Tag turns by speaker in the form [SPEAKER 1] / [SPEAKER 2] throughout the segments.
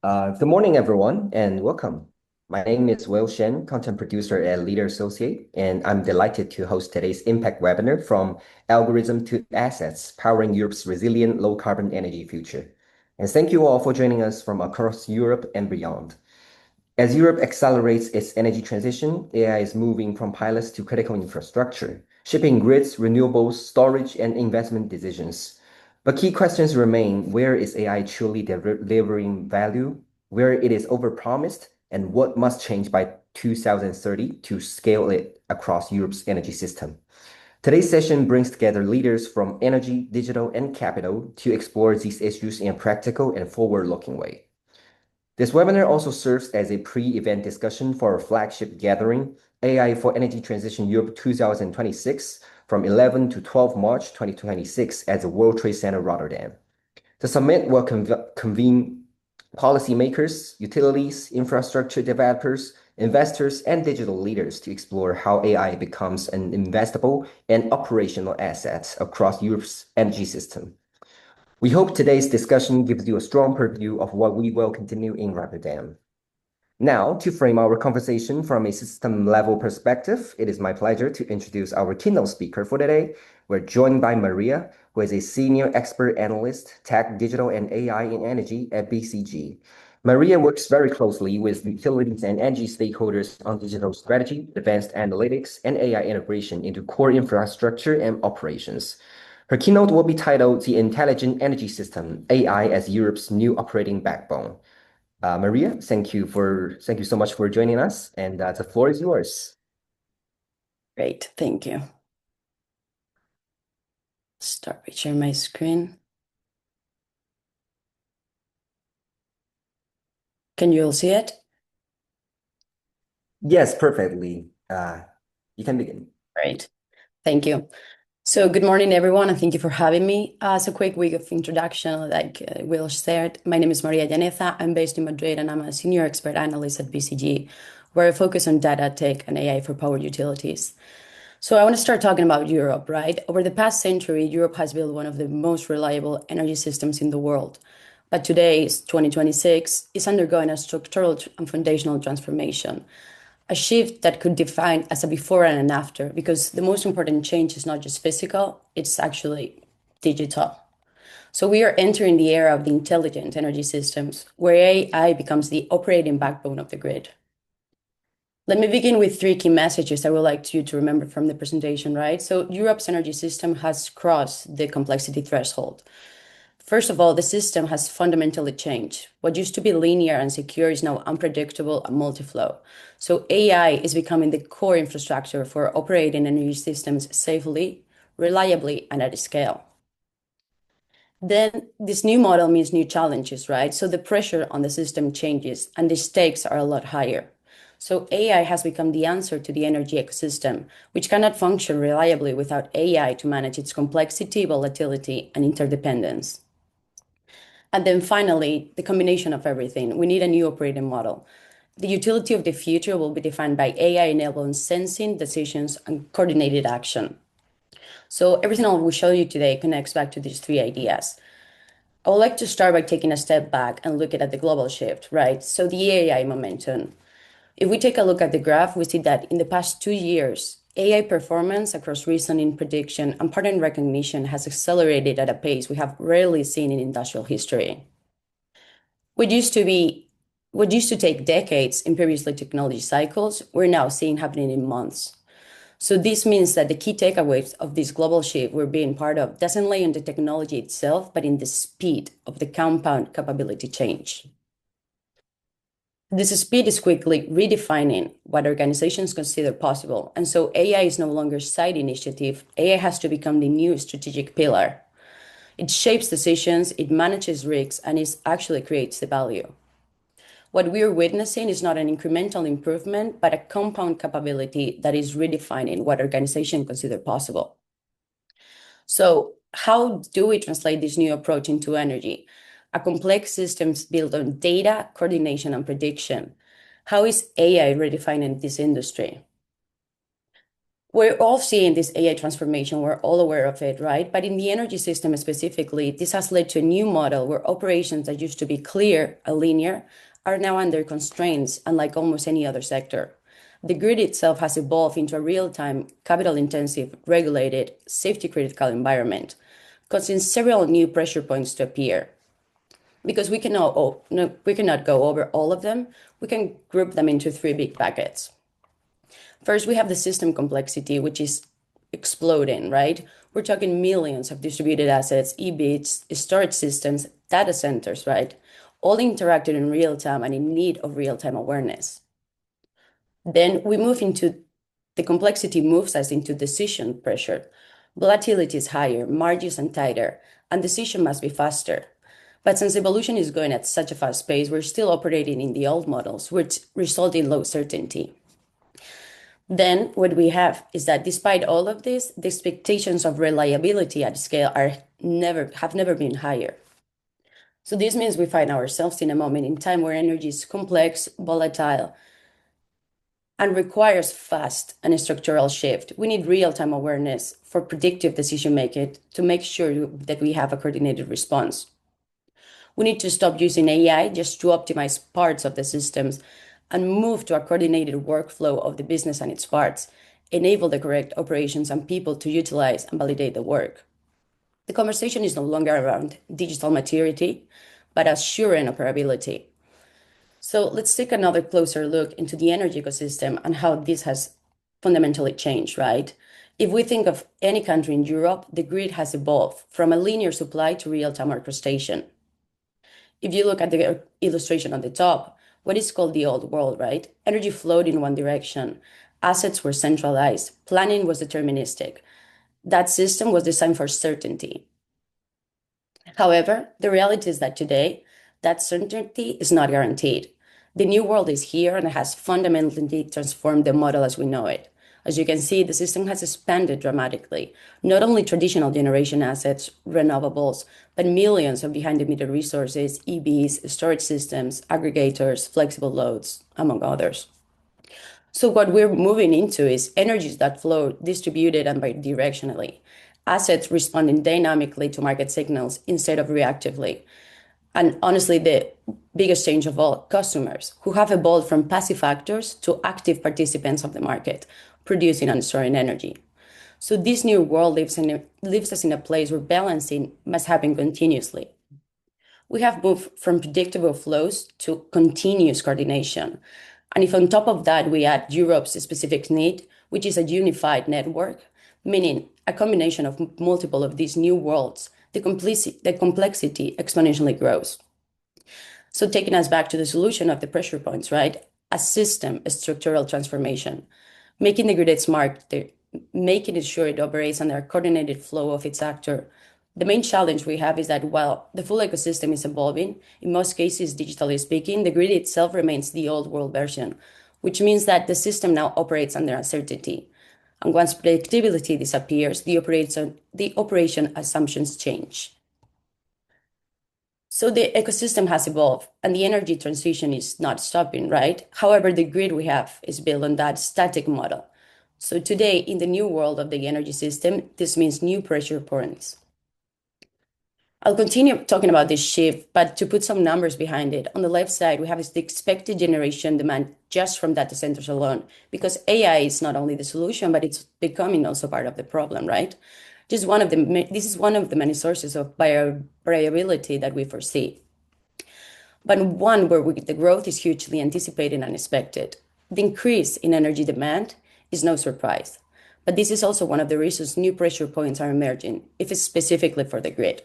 [SPEAKER 1] Good morning, everyone, and welcome. My name is Will Shen, content producer at Leader Associate, and I'm delighted to host today's impact webinar from Algorithm to Assets, Powering Europe's Resilient Low-Carbon Energy Future. And thank you all for joining us from across Europe and beyond. As Europe accelerates its energy transition, AI is moving from pilots to critical infrastructure, shaping grids, renewables, storage, and investment decisions. But key questions remain: where is AI truly delivering value, where it is overpromised, and what must change by 2030 to scale it across Europe's energy system? Today's session brings together leaders from energy, digital, and capital to explore these issues in a practical and forward-looking way. This webinar also serves as a pre-event discussion for our flagship gathering, AI for Energy Transition Europe 2026, from 11 to 12 March 2026 at the World Trade Center, Rotterdam. The summit will convene policymakers, utilities, infrastructure developers, investors, and digital leaders to explore how AI becomes an investable and operational asset across Europe's energy system. We hope today's discussion gives you a strong purview of what we will continue in Rotterdam. Now, to frame our conversation from a system-level perspective, it is my pleasure to introduce our keynote speaker for today. We're joined by Maria, who is a senior expert analyst, tech, digital, and AI in energy at BCG. Maria works very closely with utilities and energy stakeholders on digital strategy, advanced analytics, and AI integration into core infrastructure and operations. Her keynote will be titled The Intelligent Energy System, AI as Europe's New Operating Backbone. Maria, thank you so much for joining us, and the floor is yours.
[SPEAKER 2] Great, thank you. Start by sharing my screen. Can you all see it?
[SPEAKER 1] Yes, perfectly. You can begin.
[SPEAKER 2] Great, thank you. So good morning, everyone, and thank you for having me. As a quick week of introduction, like Will said, my name is Maria Janetha. I'm based in Madrid, and I'm a senior expert analyst at BCG, where I focus on data, tech, and AI for power utilities. So I want to start talking about Europe, right? Over the past century, Europe has built one of the most reliable energy systems in the world. But today, 2026, is undergoing a structural and foundational transformation, a shift that could define as a before and an after, because the most important change is not just physical, it's actually digital. So we are entering the era of the intelligent energy systems, where AI becomes the operating backbone of the grid. Let me begin with three key messages I would like you to remember from the presentation, right? So Europe's energy system has crossed the complexity threshold. First of all, the system has fundamentally changed. What used to be linear and secure is now unpredictable and multi-flow. So AI is becoming the core infrastructure for operating energy systems safely, reliably, and at scale. Then this new model means new challenges, right? So the pressure on the system changes and the stakes are a lot higher. So AI has become the answer to the energy ecosystem, which cannot function reliably without AI to manage its complexity, volatility, and interdependence. And then finally, the combination of everything. We need a new operating model. The utility of the future will be defined by AI-enabled sensing, decisions, and coordinated action. So everything I will show you today connects back to these three ideas. I would like to start by taking a step back and looking at the global shift, right? So the AI momentum. If we take a look at the graph, we see that in the past 2 years, AI performance across reasoning, prediction, and pattern recognition has accelerated at a pace we have rarely seen in industrial history. What used to take decades in previous technology cycles, we're now seeing happening in months. So this means that the key takeaways of this global shift we're being part of doesn't lay in the technology itself, but in the speed of the compound capability change. This speed is quickly redefining what organizations consider possible. And so AI is no longer a side initiative. AI has to become the new strategic pillar. It shapes decisions, it manages risks, and it actually creates the value. What we are witnessing is not an incremental improvement, but a compound capability that is redefining what organizations consider possible. So how do we translate this new approach into energy? A complex system built on data, coordination, and prediction. How is AI redefining this industry? We're all seeing this AI transformation. We're all aware of it, right? But in the energy system specifically, this has led to a new model where operations that used to be clear and linear are now under constraints, unlike almost any other sector. The grid itself has evolved into a real-time, capital-intensive, regulated, safety-critical environment, causing several new pressure points to appear. Because we cannot go over all of them, we can group them into three big buckets. First, we have the system complexity, which is exploding, right? We're talking millions of distributed assets, EBITs, storage systems, data centers, right? All interacting in real time and in need of real time awareness. Then we move into the complexity moves us into decision pressure. Volatility is higher, margins are tighter, and decision must be faster. But since evolution is going at such a fast pace, we're still operating in the old models, which result in low certainty. Then what we have is that despite all of this, the expectations of reliability at scale have never been higher. So this means we find ourselves in a moment in time where energy is complex, volatile, and requires fast and structural shift. We need real-time awareness for predictive decision making to make sure that we have a coordinated response. We need to stop using AI just to optimize parts of the systems and move to a coordinated workflow of the business and its parts, enable the correct operations and people to utilize and validate the work. The conversation is no longer around digital maturity, but assuring operability. So let's take another closer look into the energy ecosystem and how this has fundamentally changed, right? If we think of any country in Europe, the grid has evolved from a linear supply to real-time orchestration. If you look at the illustration on the top, what is called the old world, right? Energy flowed in one direction. Assets were centralized. Planning was deterministic. That system was designed for certainty. However, the reality is that today, that certainty is not guaranteed. The new world is here and it has fundamentally transformed the model as we know it. As you can see, the system has expanded dramatically. Not only traditional generation assets, renewables, but millions of behind-the-meter resources, EVs, storage systems, aggregators, flexible loads, among others. So what we're moving into is energies that flow distributed and bidirectionally, assets responding dynamically to market signals instead of reactively. And honestly, the biggest change of all, customers who have evolved from passive actors to active participants of the market, producing and storing energy. So this new world leaves us in a place where balancing must happen continuously. We have moved from predictable flows to continuous coordination. And if on top of that we add Europe's specific need, which is a unified network, meaning a combination of multiple of these new worlds, the complexity exponentially grows. So taking us back to the solution of the pressure points, right? A system, a structural transformation, making the grid smart, making it sure it operates under a coordinated flow of its actor. The main challenge we have is that while the full ecosystem is evolving, in most cases, digitally speaking, the grid itself remains the old world version, which means that the system now operates under uncertainty. And once predictability disappears, the operation assumptions change. So the ecosystem has evolved and the energy transition is not stopping, right? However, the grid we have is built on that static model. So today, in the new world of the energy system, this means new pressure points. I'll continue talking about this shift, but to put some numbers behind it, on the left side, we have the expected generation demand just from data centers alone, because AI is not only the solution, but it's becoming also part of the problem, right? This is one of the many sources of variability that we foresee, but one where the growth is hugely anticipated and expected. The increase in energy demand is no surprise, but this is also one of the reasons new pressure points are emerging, if it's specifically for the grid.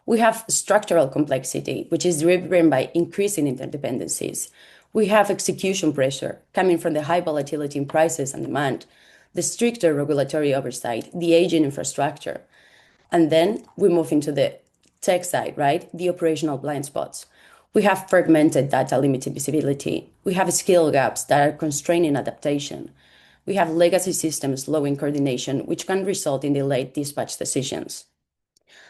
[SPEAKER 2] We have structural complexity, which is driven by increasing interdependencies. We have execution pressure coming from the high volatility in prices and demand, the stricter regulatory oversight, the aging infrastructure. And then we move into the tech side, right? The operational blind spots. We have fragmented data limiting visibility. We have skill gaps that are constraining adaptation. We have legacy systems slowing coordination, which can result in delayed dispatch decisions.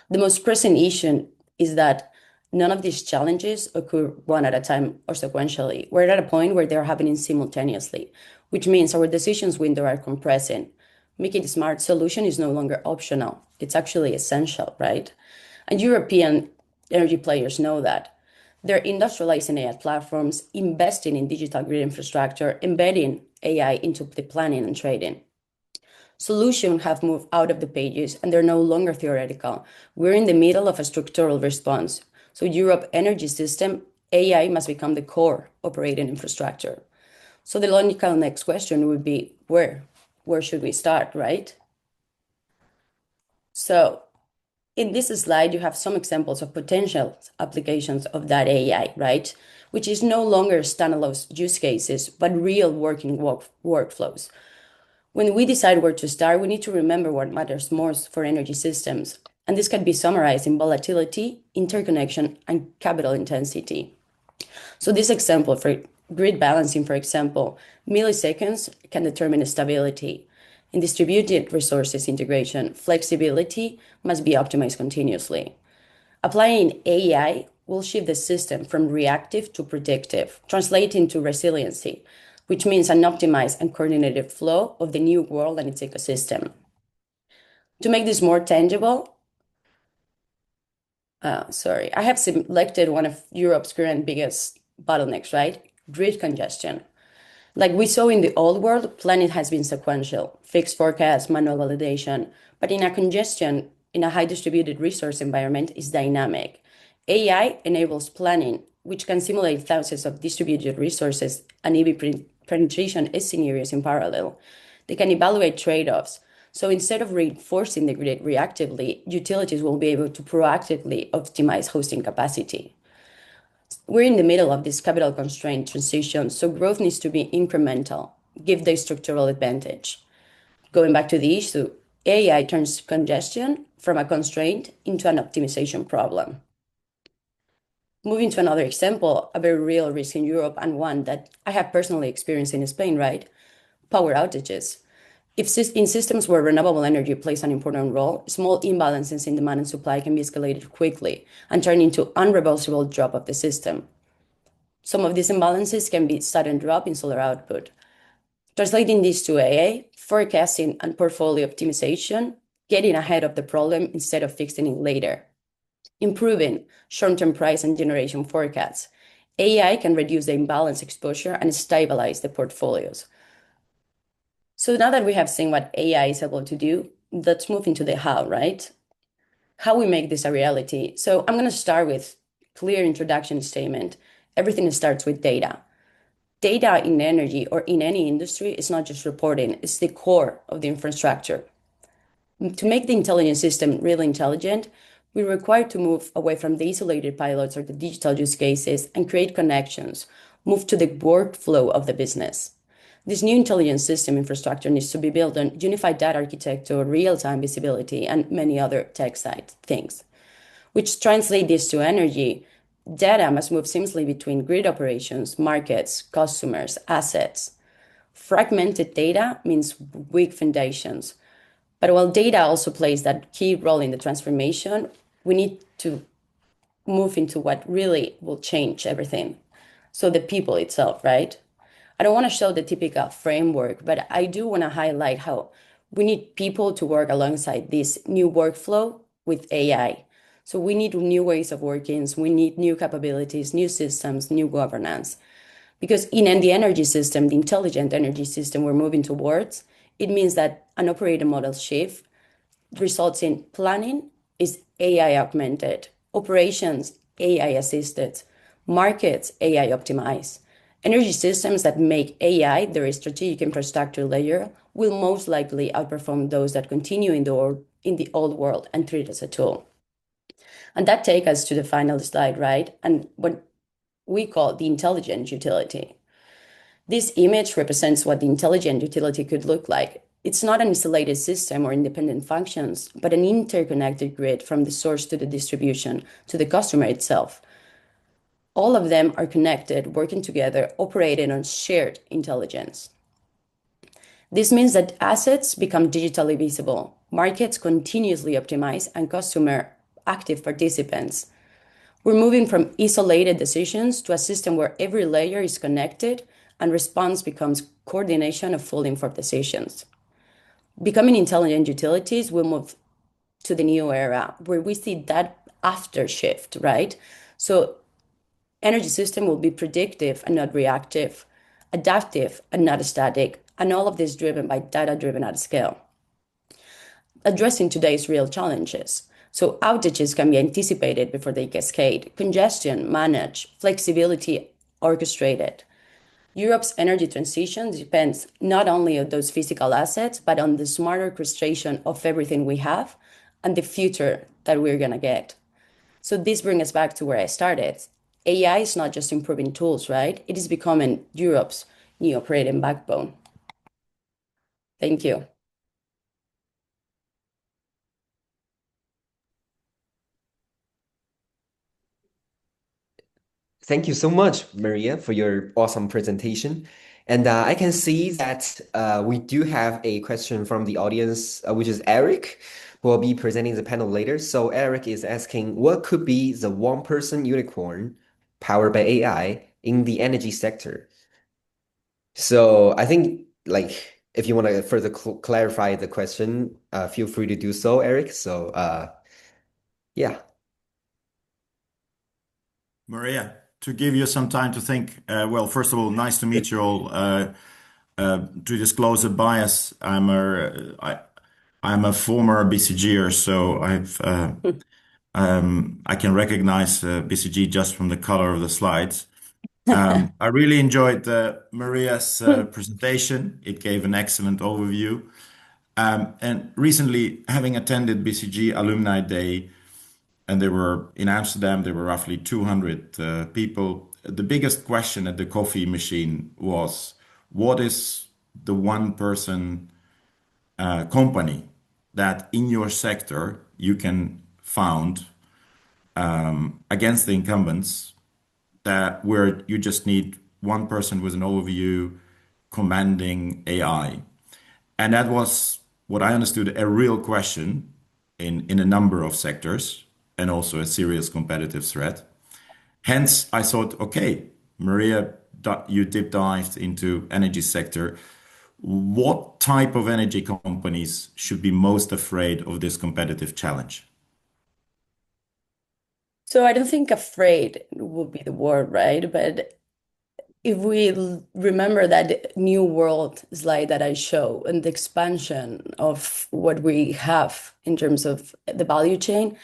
[SPEAKER 2] The most pressing issue is that none of these challenges occur one at a time or sequentially. We're at a point where they're happening simultaneously, which means our decisions window are compressing. making a smart solution is no longer optional. It's actually essential, right? And European energy players know that. They're industrializing AI platforms, investing in digital grid infrastructure, embedding AI into the planning and trading. Solutions have moved out of the pages and they're no longer theoretical. We're in the middle of a structural response. So Europe energy system, AI must become the core operating infrastructure. So the logical next question would be where? Where should we start, right? So in this slide, you have some examples of potential applications of that AI, right? Which is no longer standalone use cases, but real working workflows. When we decide where to start, we need to remember what matters most for energy systems. And this can be summarized in volatility, interconnection, and capital intensity. So this example for grid balancing, for example, milliseconds can determine stability. In distributed resources integration, flexibility must be optimized continuously. Applying AI will shift the system from reactive to predictive, translating to resiliency, which means an optimized and coordinated flow of the new world and its ecosystem. To make this more tangible, I have selected one of Europe's current biggest bottlenecks, right? Grid congestion. Like we saw in the old world, planning has been sequential, fixed forecast, manual validation, but in a congestion, in a high distributed resource environment is dynamic. AI enables planning, which can simulate thousands of distributed resources and EV penetration is scenarios in parallel. They can evaluate trade-offs. So instead of reinforcing the grid reactively, utilities will be able to proactively optimize hosting capacity. We're in the middle of this capital constraint transition, so growth needs to be incremental, give the structural advantage. Going back to the issue, AI turns congestion from a constraint into an optimization problem. Moving to another example, a very real risk in Europe and one that I have personally experienced in Spain, right? Power outages. If in systems where renewable energy plays an important role, small imbalances in demand and supply can be escalated quickly and turn into unreversible drop of the system. Some of these imbalances can be sudden drop in solar output. Translating this to AI, forecasting and portfolio optimization, getting ahead of the problem instead of fixing it later. Improving short-term price and generation forecasts. AI can reduce the imbalance exposure and stabilize the portfolios. So now that we have seen what AI is able to do, let's move into the how, right? How we make this a reality. So I'm going to start with clear introduction statement. Everything starts with data. Data in energy or in any industry is not just reporting, it's the core of the infrastructure. To make the intelligence system really intelligent, we require to move away from the isolated pilots or the digital use cases and create connections, move to the workflow of the business. This new intelligence system infrastructure needs to be built on unified data architecture, real-time visibility, and many other tech side things. Which translate this to energy, data must move seamlessly between grid operations, markets, customers, assets. Fragmented data means weak foundations. But while data also plays that key role in the transformation, we need to move into what really will change everything. So the people itself, right? I don't want to show the typical framework, but I do want to highlight how we need people to work alongside this new workflow with AI. So we need new ways of working, we need new capabilities, new systems, new governance. Because in the energy system, the intelligent energy system we're moving towards, it means that an operating model shift results in planning is AI augmented, operations AI assisted, markets AI optimized. Energy systems that make AI their strategic infrastructure layer will most likely outperform those that continue in the old world and treat it as a tool. And that takes us to the final slide, right? And what we call the intelligent utility. This image represents what the intelligent utility could look like. It's not an isolated system or independent functions, but an interconnected grid from the source to the distribution to the customer itself. All of them are connected, working together, operating on shared intelligence. This means that assets become digitally visible, markets continuously optimize, and customer active participants. We're moving from isolated decisions to a system where every layer is connected and response becomes coordination of full informed decisions. becoming intelligent utilities will move to the new era where we see that after shift, right? So energy system will be predictive and not reactive, adaptive and not static, and all of this driven by data driven at scale, addressing today's real challenges. So outages can be anticipated before they cascade, congestion managed, flexibility orchestrated. Europe's energy transition depends not only on those physical assets, but on the smart orchestration of everything we have and the future that we're going to get. So this brings us back to where I started. AI is not just improving tools, right? It is becoming Europe's new operating backbone. Thank you.
[SPEAKER 1] Thank you so much, Maria, for your awesome presentation. And I can see that we do have a question from the audience, which is Eric, who will be presenting the panel later. So Eric is asking, what could be the one-person unicorn powered by AI in the energy sector? So I think, like, if you want to further clarify the question, feel free to do so, Eric. So yeah.
[SPEAKER 3] Maria, to give you some time to think, well, first of all, nice to meet you all. To disclose a bias, I'm a former BCGer, so I can recognize BCG just from the color of the slides. I really enjoyed Maria's presentation. It gave an excellent overview. And recently, having attended BCG Alumni Day, and they were in Amsterdam, there were roughly 200 people. The biggest question at the coffee machine was, what is the one person company that in your sector you can found against the incumbents, that where you just need one person with an overview commanding AI? And that was what I understood a real question in a number of sectors, and also a serious competitive threat. Hence, I thought, okay, Maria, you deep dived into energy sector. What type of energy companies should be most afraid of this competitive challenge?
[SPEAKER 2] So I don't think afraid would be the word, right? But if we remember that new world slide that I show and the expansion of what we have in terms of the value chain,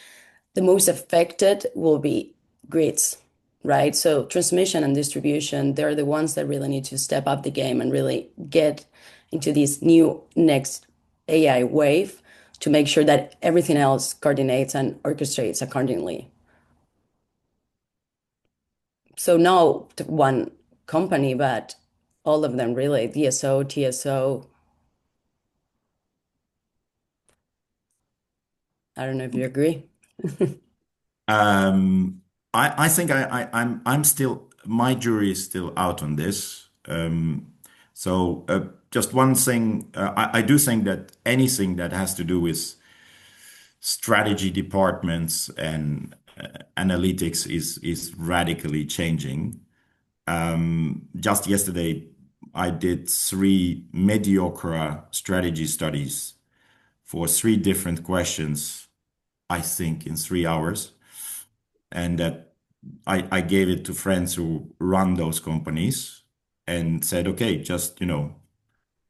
[SPEAKER 2] the most affected will be grids, right? So transmission and distribution, they're the ones that really need to step up the game and really get into this new next AI wave to make sure that everything else coordinates and orchestrates accordingly. So no one company, but all of them really, DSO, TSO. I don't know if you agree.
[SPEAKER 3] I think I'm still, my jury is still out on this. So just one thing, I do think that anything that has to do with strategy departments and analytics is radically changing. Just yesterday, I did 3 mediocre strategy studies for 3 different questions, I think in 3 hours. And that I gave it to friends who run those companies and said, okay, just,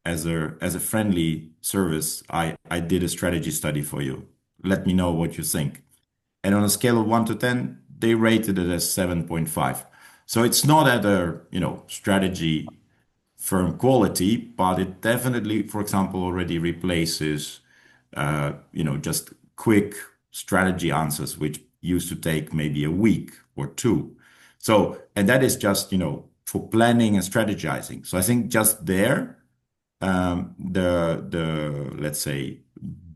[SPEAKER 3] as a friendly service, I did a strategy study for you. Let me know what you think. And on a scale of 1 to 10, they rated it as 7.5. So it's not at a, strategy firm quality, but it definitely, for example, already replaces, just quick strategy answers, which used to take maybe a week or 2. So, and that is just, for planning and strategizing. So I think just there, the let's say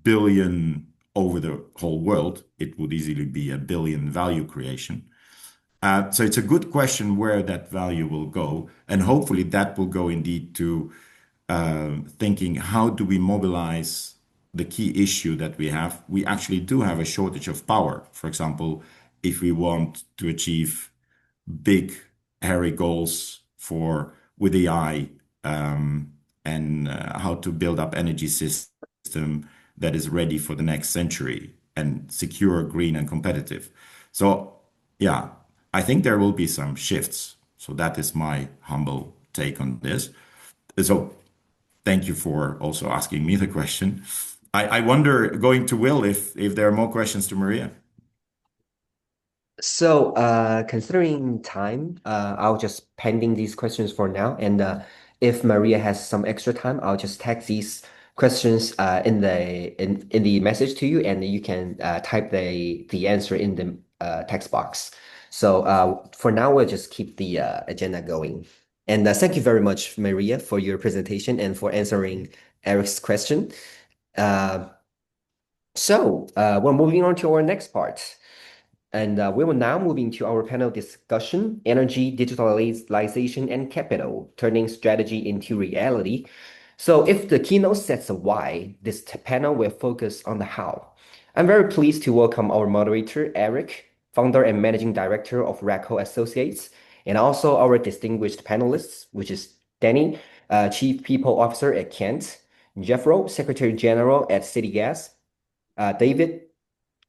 [SPEAKER 3] billion over the whole world, it would easily be a billion value creation. So it's a good question where that value will go, and hopefully that will go indeed to thinking, how do we mobilize the key issue that we have? We actually do have a shortage of power. For example, if we want to achieve big, hairy goals for with AI, and how to build up energy systems system that is ready for the next century and secure, green, and competitive. So, yeah, I think there will be some shifts. So that is my humble take on this. So thank you for also asking me the question. I wonder, going to Will, if there are more questions to Maria.
[SPEAKER 1] So, considering time, I'll just pending these questions for now. And if Maria has some extra time, I'll just text these questions in the message to you, and you can type the answer in the text box. So, for now, we'll just keep the agenda going. And thank you very much, Maria, for your presentation and for answering Eric's question. Uh, we're moving on to our next part. And we will now move into our panel discussion, Energy, Digitalization, and Capital, Turning Strategy into Reality. So if the keynote sets a why, this panel will focus on the how. I'm very pleased to welcome our moderator, Eric, founder and managing director of Racco Associates, and also our distinguished panelists, which is Danny, Chief People Officer at Kent, Jeffro, Secretary General at City Gas, David,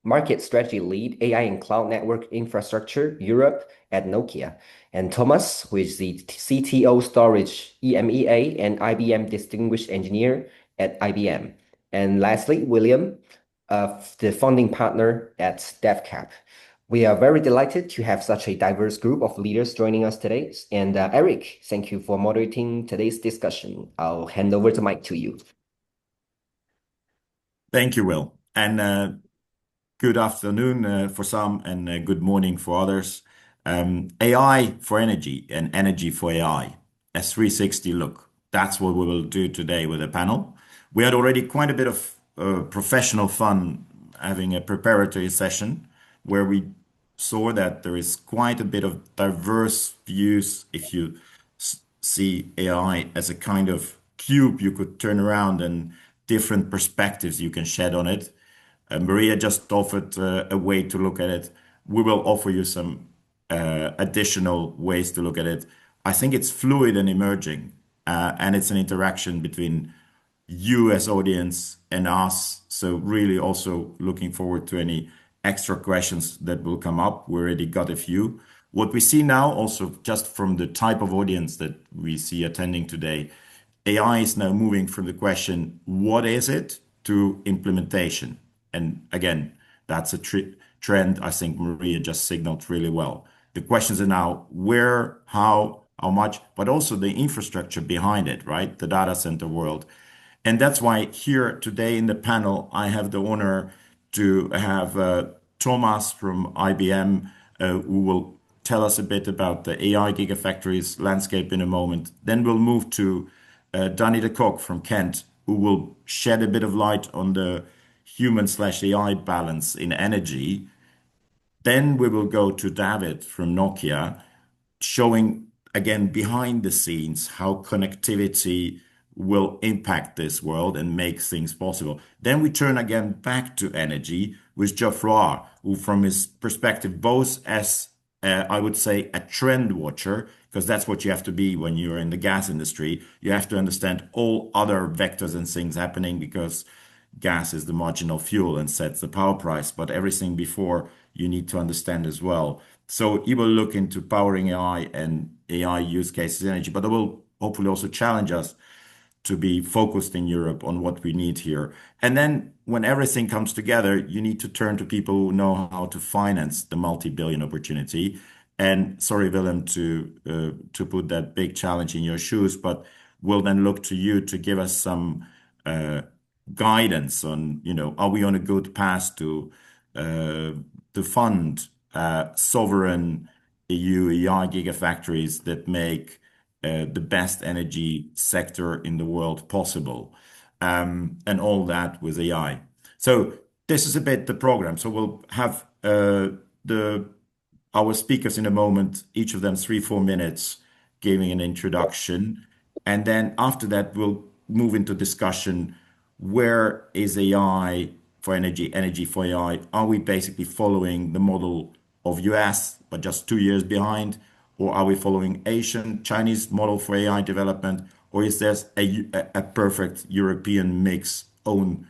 [SPEAKER 1] Market Strategy Lead, AI and Cloud Network Infrastructure, Europe at Nokia. And Thomas, who is the CTO Storage, EMEA, and IBM Distinguished Engineer at IBM. And lastly, William, the founding partner at DevCap. We are very delighted to have such a diverse group of leaders joining us today. And Eric, thank you for moderating today's discussion. I'll hand over the mic to you.
[SPEAKER 3] Thank you, Will. And good afternoon for some, and good morning for others. AI for energy and energy for AI. A 360 look. That's what we will do today with the panel. We had already quite a bit of professional fun having a preparatory session where we saw that there is quite a bit of diverse views. If you see AI as a kind of cube you could turn around, and different perspectives you can shed on it. Maria just offered a way to look at it. We will offer you some additional ways to look at it. I think it's fluid and emerging, and it's an interaction between you as audience and us. So really also looking forward to any extra questions that will come up. We already got a few. What we see now also, just from the type of audience that we see attending today, AI is now moving from the question, what is it, to implementation. And again, that's a trend I think Maria just signaled really well. The questions are now where, how much, but also the infrastructure behind it, right? The data center world. And that's why here today in the panel, I have the honor to have Thomas from IBM, who will tell us a bit about the AI gigafactories landscape in a moment. Then we'll move to Danny de Kock from Kent, who will shed a bit of light on the human/AI balance in energy. Then we will go to David from Nokia, showing again behind the scenes how connectivity will impact this world and make things possible. Then we turn again back to energy with Geoffroy, who from his perspective, both as I would say a trend watcher, because that's what you have to be when you're in the gas industry. You have to understand all other vectors and things happening, because gas is the marginal fuel and sets the power price, but everything before you need to understand as well. So he will look into powering AI and AI use cases in energy, but it will hopefully also challenge us to be focused in Europe on what we need here. And then when everything comes together, you need to turn to people who know how to finance the multi-billion opportunity. And sorry, Willem, to put that big challenge in your shoes, but we'll then look to you to give us some guidance on, are we on a good path to fund sovereign EU AI gigafactories that make the best energy sector in the world possible, and all that with AI. So this is a bit the program. So we'll have our speakers in a moment, each of them 3-4 minutes, giving an introduction. And then after that, we'll move into discussion. Where is AI for energy, energy for AI? Are we basically following the model of US, but just 2 years behind? Or are we following Asian, Chinese model for AI development? Or is there a perfect European mix own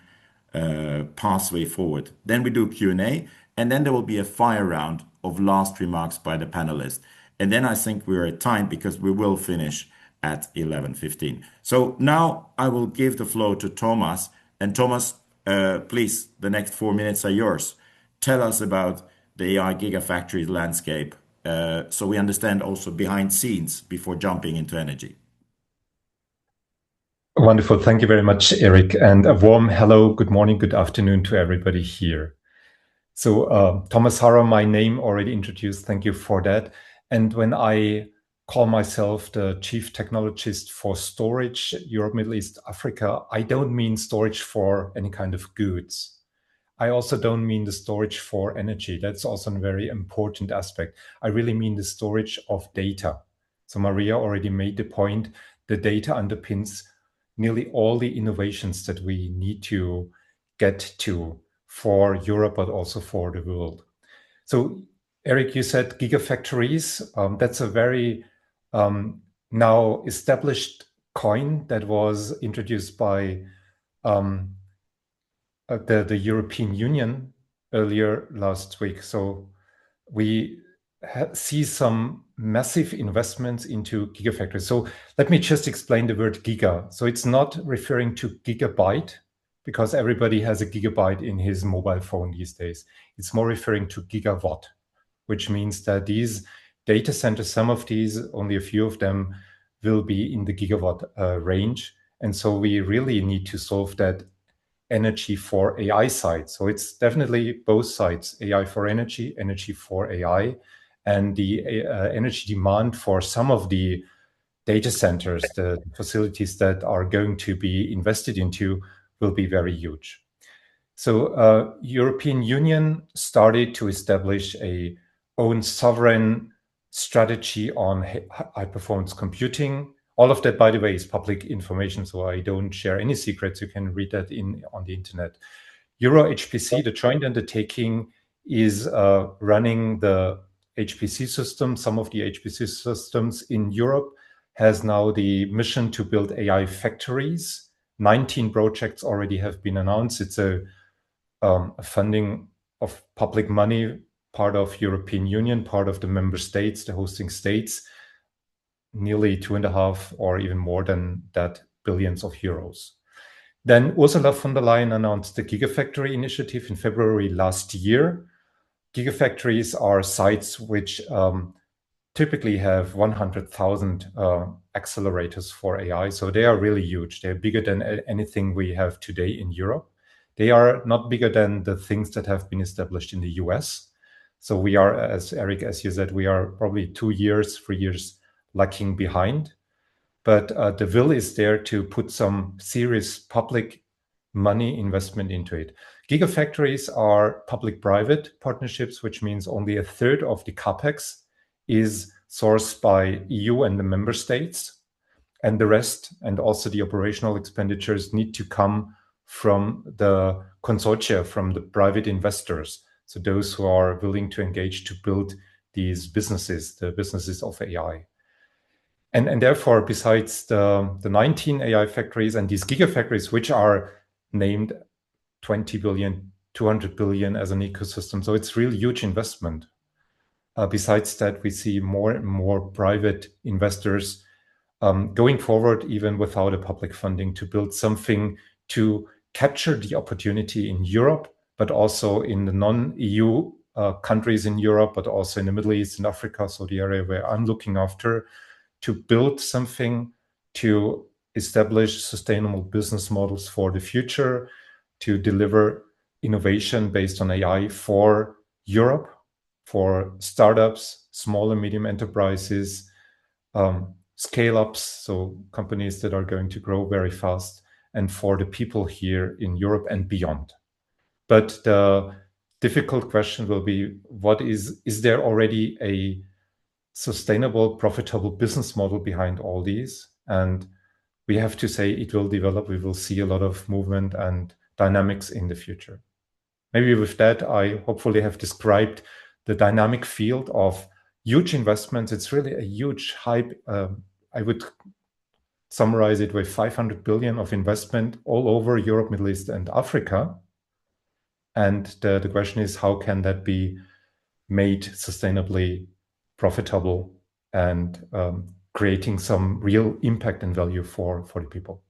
[SPEAKER 3] pathway forward. Then we do Q&A, and then there will be a fire round of last remarks by the panelists. And then I think we're at time because we will finish at 11:15. So now I will give the floor to Thomas. And Thomas, please, the next 4 minutes are yours. Tell us about the AI Gigafactory landscape so we understand also behind scenes before jumping into energy.
[SPEAKER 4] Wonderful. Thank you very much, Eric. And a warm hello, good morning, good afternoon to everybody here. So Thomas Harrer, my name already introduced. Thank you for that. And when I call myself the Chief Technologist for Storage, Europe, Middle East, Africa, I don't mean storage for any kind of goods. I also don't mean the storage for energy. That's also a very important aspect. I really mean the storage of data. So Maria already made the point, the data underpins nearly all the innovations that we need to get to for Europe, but also for the world. So Eric, you said gigafactories. That's a very now established coin that was introduced by the European Union earlier last week. So we see some massive investments into gigafactories. So let me just explain the word giga. So it's not referring to gigabyte, because everybody has a gigabyte in his mobile phone these days. It's more referring to gigawatt, which means that these data centers, some of these, only a few of them, will be in the gigawatt range. And so we really need to solve that energy for AI side. So it's definitely both sides, AI for energy, energy for AI, and the energy demand for some of the data centers, the facilities that are going to be invested into will be very huge. So European Union started to establish a own sovereign strategy on high performance computing. All of that, by the way, is public information, so I don't share any secrets. You can read that on the internet. Euro HPC, the joint undertaking, is running the HPC system. Some of the HPC systems in Europe has now the mission to build AI factories. 19 projects already have been announced. It's a funding of public money, part of European Union, part of the member states, the hosting states, nearly 2.5 or even more than that billions of euros. Then Ursula von der Leyen announced the Gigafactory initiative in February last year. Gigafactories are sites which typically have 100,000 accelerators for AI. So they are really huge. They're bigger than anything we have today in Europe. They are not bigger than the things that have been established in the US. So we are, as Eric, as you said, we are probably 2 years, 3 years lagging behind. But the will is there to put some serious public money investment into it. Gigafactories are public-private partnerships, which means only 1/3 of the capex is sourced by EU and the member states. And the rest, and also the operational expenditures, need to come from the consortia, from the private investors. So those who are willing to engage to build these businesses, the businesses of AI. And therefore, besides the 19 AI factories and these gigafactories, which are named 20 billion, 200 billion as an ecosystem, so it's really huge investment. Besides that, we see more and more private investors going forward, even without a public funding, to build something to capture the opportunity in Europe, but also in the non-EU countries in Europe, but also in the Middle East and Africa, so the area where I'm looking after, to build something to establish sustainable business models for the future, to deliver innovation based on AI for Europe, for startups, small and medium enterprises, scale-ups, so companies that are going to grow very fast, and for the people here in Europe and beyond. But the difficult question will be, is there already a sustainable, profitable business model behind all these? And we have to say it will develop. We will see a lot of movement and dynamics in the future. Maybe with that, I hopefully have described the dynamic field of huge investments. It's really a huge hype. I would summarize it with 500 billion of investment all over Europe, Middle East, and Africa. And the question is, how can that be made sustainably profitable and creating some real impact and value for the people?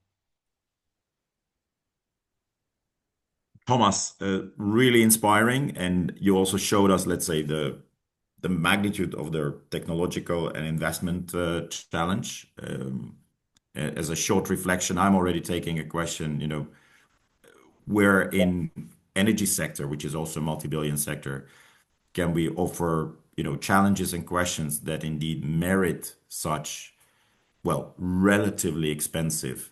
[SPEAKER 3] Thomas, really inspiring, and you also showed us, let's say, the magnitude of their technological and investment challenge. As a short reflection, I'm already taking a question, where in energy sector, which is also a multi-billion sector, can we offer, challenges and questions that indeed merit such, well, relatively expensive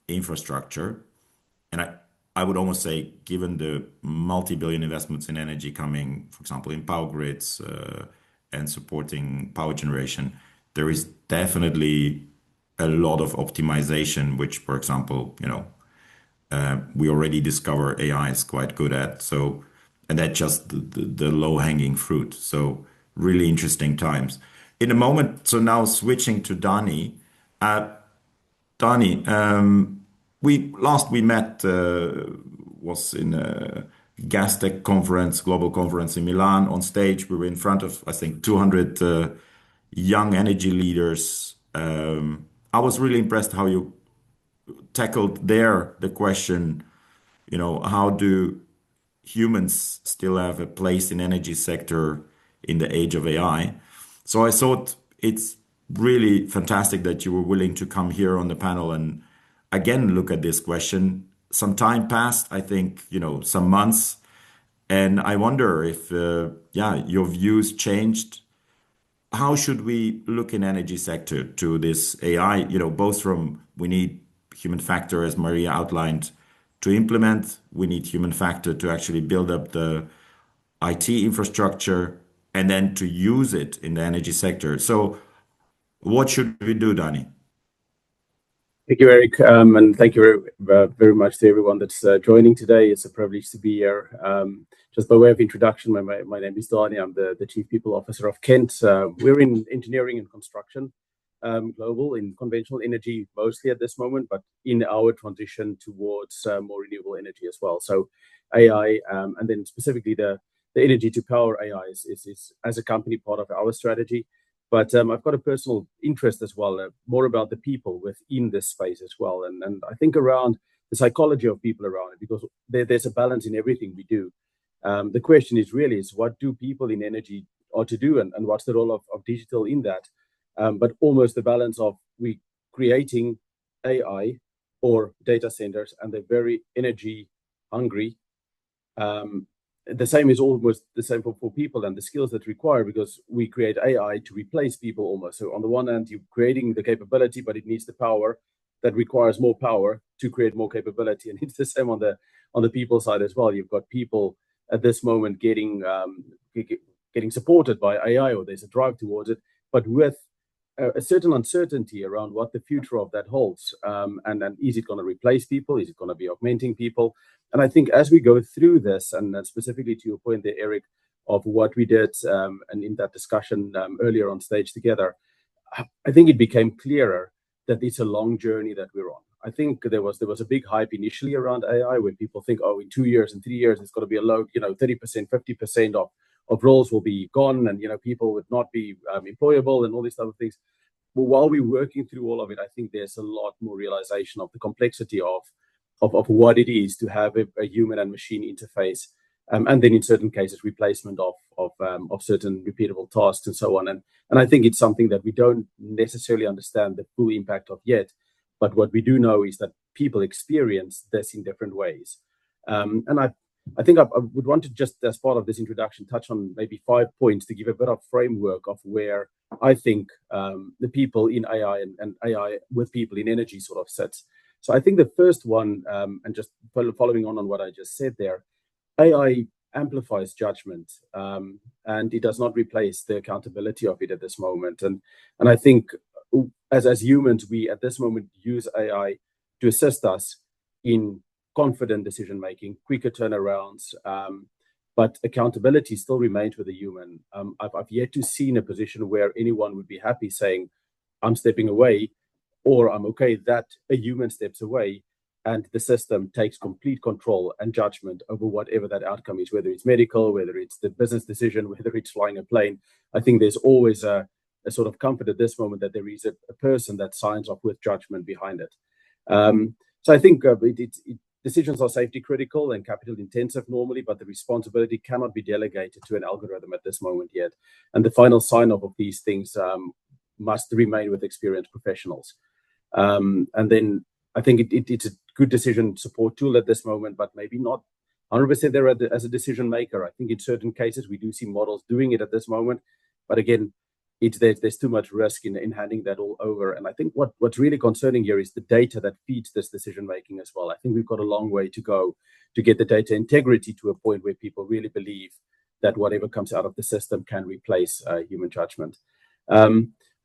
[SPEAKER 3] infrastructure? And I would almost say, given the multi-billion investments in energy coming, for example, in power grids and supporting power generation, there is definitely a lot of optimization, which, for example, we already discover AI is quite good at. So, and that's just the low-hanging fruit. So really interesting times. In a moment, so now switching to Dani. Dani, we met was in a gas tech conference, global conference in Milan. On stage, we were in front of, I think, 200 young energy leaders. I was really impressed how you tackled there the question, how do humans still have a place in energy sector in the age of AI? So I thought it's really fantastic that you were willing to come here on the panel and again look at this question. Some time passed, I think, some months, and I wonder if your views changed. How should we look in energy sector to this AI, both from we need human factor, as Maria outlined, to implement, we need human factor to actually build up the IT infrastructure, and then to use it in the energy sector. So what should we do, Dani?
[SPEAKER 5] Thank you, Eric, and thank you very much to everyone that's joining today. It's a privilege to be here. Just by way of introduction, my name is Dani. I'm the Chief People Officer of Kent. We're in engineering and construction, global in conventional energy mostly at this moment, but in our transition towards more renewable energy as well. So AI, and then specifically the energy to power AI is as a company part of our strategy. But I've got a personal interest as well, more about the people within this space as well. And I think around the psychology of people around it, because there's a balance in everything we do. The question is really what do people in energy are to do, and what's the role of digital in that? But almost the balance of we creating AI or data centers, and they're very energy hungry. The same is almost the same for people and the skills that require, because we create AI to replace people almost. So on the one hand, you're creating the capability, but it needs the power that requires more power to create more capability. And it's the same on the people side as well. You've got people at this moment getting supported by AI, or there's a drive towards it, but with a certain uncertainty around what the future of that holds. And then is it going to replace people? Is it going to be augmenting people? And I think as we go through this, and specifically to your point there, Eric, of what we did and in that discussion earlier on stage together, I think it became clearer that it's a long journey that we're on. I think there was a big hype initially around AI, where people think, oh, in 2 years, in 3 years, it's going to be a low, 30%, 50% of roles will be gone, and people would not be employable and all these type of things. But while we're working through all of it, I think there's a lot more realization of the complexity of what it is to have a human and machine interface, and then in certain cases replacement of certain repeatable tasks and so on. And I think it's something that we don't necessarily understand the full impact of yet, but what we do know is that people experience this in different ways. And I think I would want to just, as part of this introduction, touch on maybe 5 points to give a bit of framework of where I think the people in AI and AI with people in energy sort of sits. So I think the first one, and just following on what I just said there, AI amplifies judgment, and it does not replace the accountability of it at this moment. And I think as humans, we at this moment use AI to assist us in confident decision making, quicker turnarounds, but accountability still remains with the human. I've yet to see in a position where anyone would be happy saying, I'm stepping away or I'm okay that a human steps away and the system takes complete control and judgment over whatever that outcome is, whether it's medical, whether it's the business decision, whether it's flying a plane. I think there's always a sort of comfort at this moment that there is a person that signs off with judgment behind it. So I think decisions are safety critical and capital intensive normally, but the responsibility cannot be delegated to an algorithm at this moment yet. And the final sign off of these things must remain with experienced professionals. And then I think it's a good decision support tool at this moment, but maybe not 100% there as a decision maker. I think in certain cases we do see models doing it at this moment, but again, there's too much risk in handing that all over. And I think what's really concerning here is the data that feeds this decision making as well. I think we've got a long way to go to get the data integrity to a point where people really believe that whatever comes out of the system can replace human judgment. I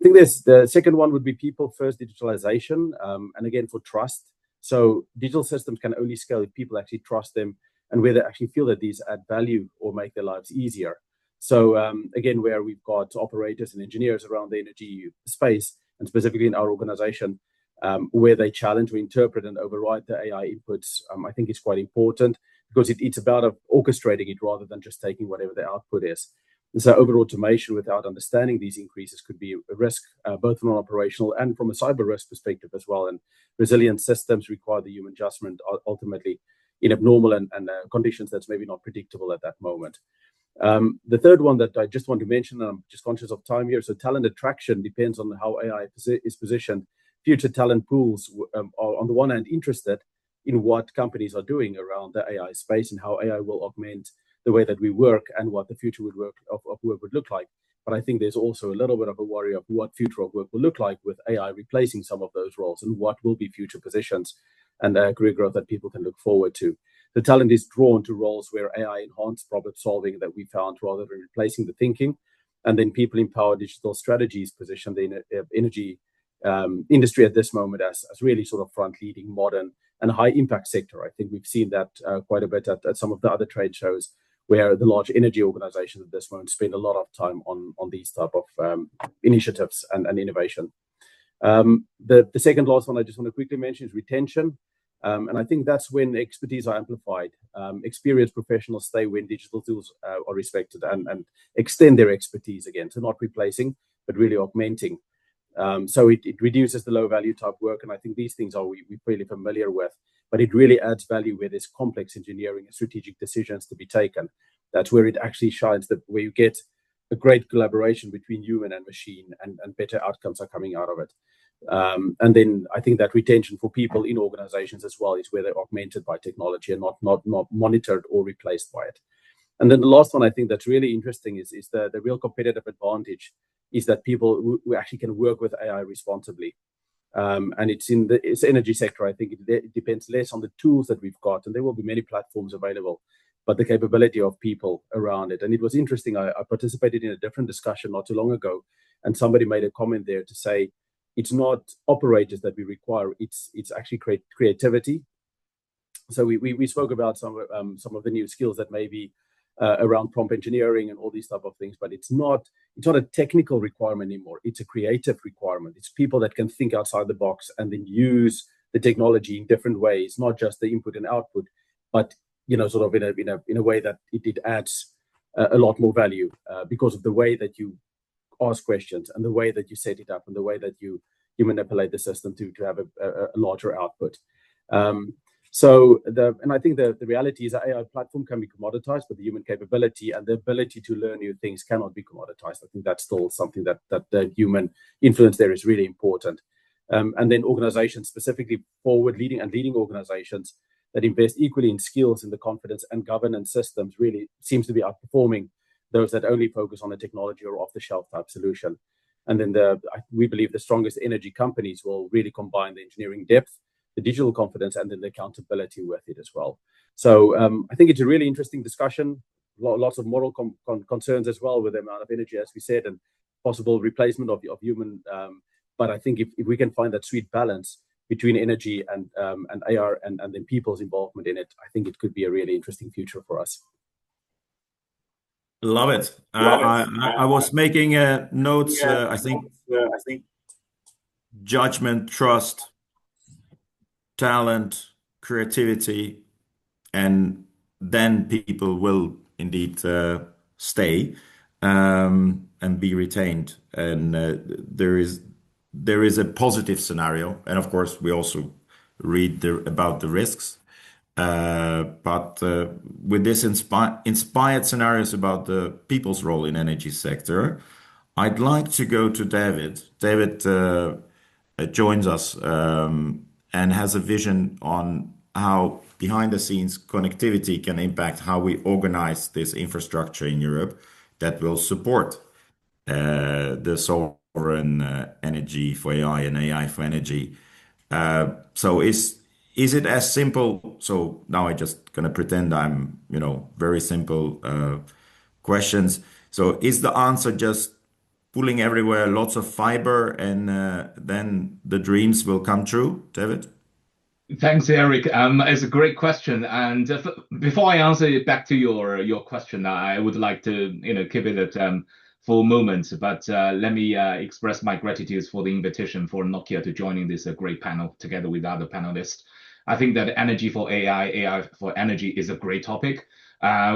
[SPEAKER 5] think the second one would be people first digitalization, and again for trust. So digital systems can only scale if people actually trust them and where they actually feel that these add value or make their lives easier. So again, where we've got operators and engineers around the energy space, and specifically in our organization, where they challenge, we interpret and override the AI inputs, I think it's quite important because it's about orchestrating it rather than just taking whatever the output is. And so over automation without understanding these increases could be a risk, both from an operational and from a cyber risk perspective as well. And resilient systems require the human judgment ultimately in abnormal and conditions that's maybe not predictable at that moment. The third one that I just want to mention, and I'm just conscious of time here, so talent attraction depends on how AI is positioned. Future talent pools are on the one hand interested in what companies are doing around the AI space and how AI will augment the way that we work and what the future of work would look like. But I think there's also a little bit of a worry of what future of work will look like with AI replacing some of those roles and what will be future positions and career growth that people can look forward to. The talent is drawn to roles where AI enhanced problem solving that we found rather than replacing the thinking. And then people in power digital strategies position the energy industry at this moment as really sort of front leading modern and high impact sector. I think we've seen that quite a bit at some of the other trade shows where the large energy organizations at this moment spend a lot of time on these type of initiatives and innovation. The second last one I just want to quickly mention is retention. And I think that's when expertise are amplified. Experienced professionals stay when digital tools are respected and extend their expertise again. So not replacing, but really augmenting. So it reduces the low value type work. And I think these things we're fairly familiar with, but it really adds value where there's complex engineering and strategic decisions to be taken. That's where it actually shines, where you get a great collaboration between human and machine and better outcomes are coming out of it. And then I think that retention for people in organizations as well is where they're augmented by technology and not monitored or replaced by it. And then the last one I think that's really interesting is the real competitive advantage is that people who actually can work with AI responsibly. And it's in the energy sector. I think it depends less on the tools that we've got, and there will be many platforms available, but the capability of people around it. And it was interesting. I participated in a different discussion not too long ago, and somebody made a comment there to say it's not operators that we require; it's actually creativity. So we spoke about some of the new skills that may be around prompt engineering and all these type of things, but it's not a technical requirement anymore. It's a creative requirement. It's people that can think outside the box and then use the technology in different ways, not just the input and output, but sort of in a way that it adds a lot more value because of the way that you ask questions and the way that you set it up and the way that you manipulate the system to have a larger output. And I think the reality is that AI platform can be commoditized, but the human capability and the ability to learn new things cannot be commoditized. I think that's still something that the human influence there is really important. And then organizations, specifically forward-leading and leading organizations that invest equally in skills in the confidence and governance systems really seems to be outperforming those that only focus on a technology or off-the-shelf type solution. And then we believe the strongest energy companies will really combine the engineering depth, the digital confidence, and then the accountability with it as well. So I think it's a really interesting discussion. Lots of moral concerns as well with the amount of energy, as we said, and possible replacement of human. But I think if we can find that sweet balance between energy and AR and then people's involvement in it, I think it could be a really interesting future for us.
[SPEAKER 3] Love it. I was making notes. I think judgment, trust, talent, creativity, and then people will indeed stay and be retained. And there is a positive scenario, and of course we also read about the risks. But with this inspired scenarios about the people's role in energy sector, I'd like to go to David. David joins us and has a vision on how behind the scenes connectivity can impact how we organize this infrastructure in Europe that will support the sovereign energy for AI and AI for energy. So is it as simple? So now I just gonna pretend I'm, very simple questions. So is the answer just pulling everywhere lots of fiber and then the dreams will come true, David?
[SPEAKER 6] Thanks, Eric. It's a great question. And before I answer it back to your question, I would like to keep it at for a moment. But let me express my gratitude for the invitation for Nokia to joining this great panel together with other panelists. I think that energy for AI, AI for energy is a great topic.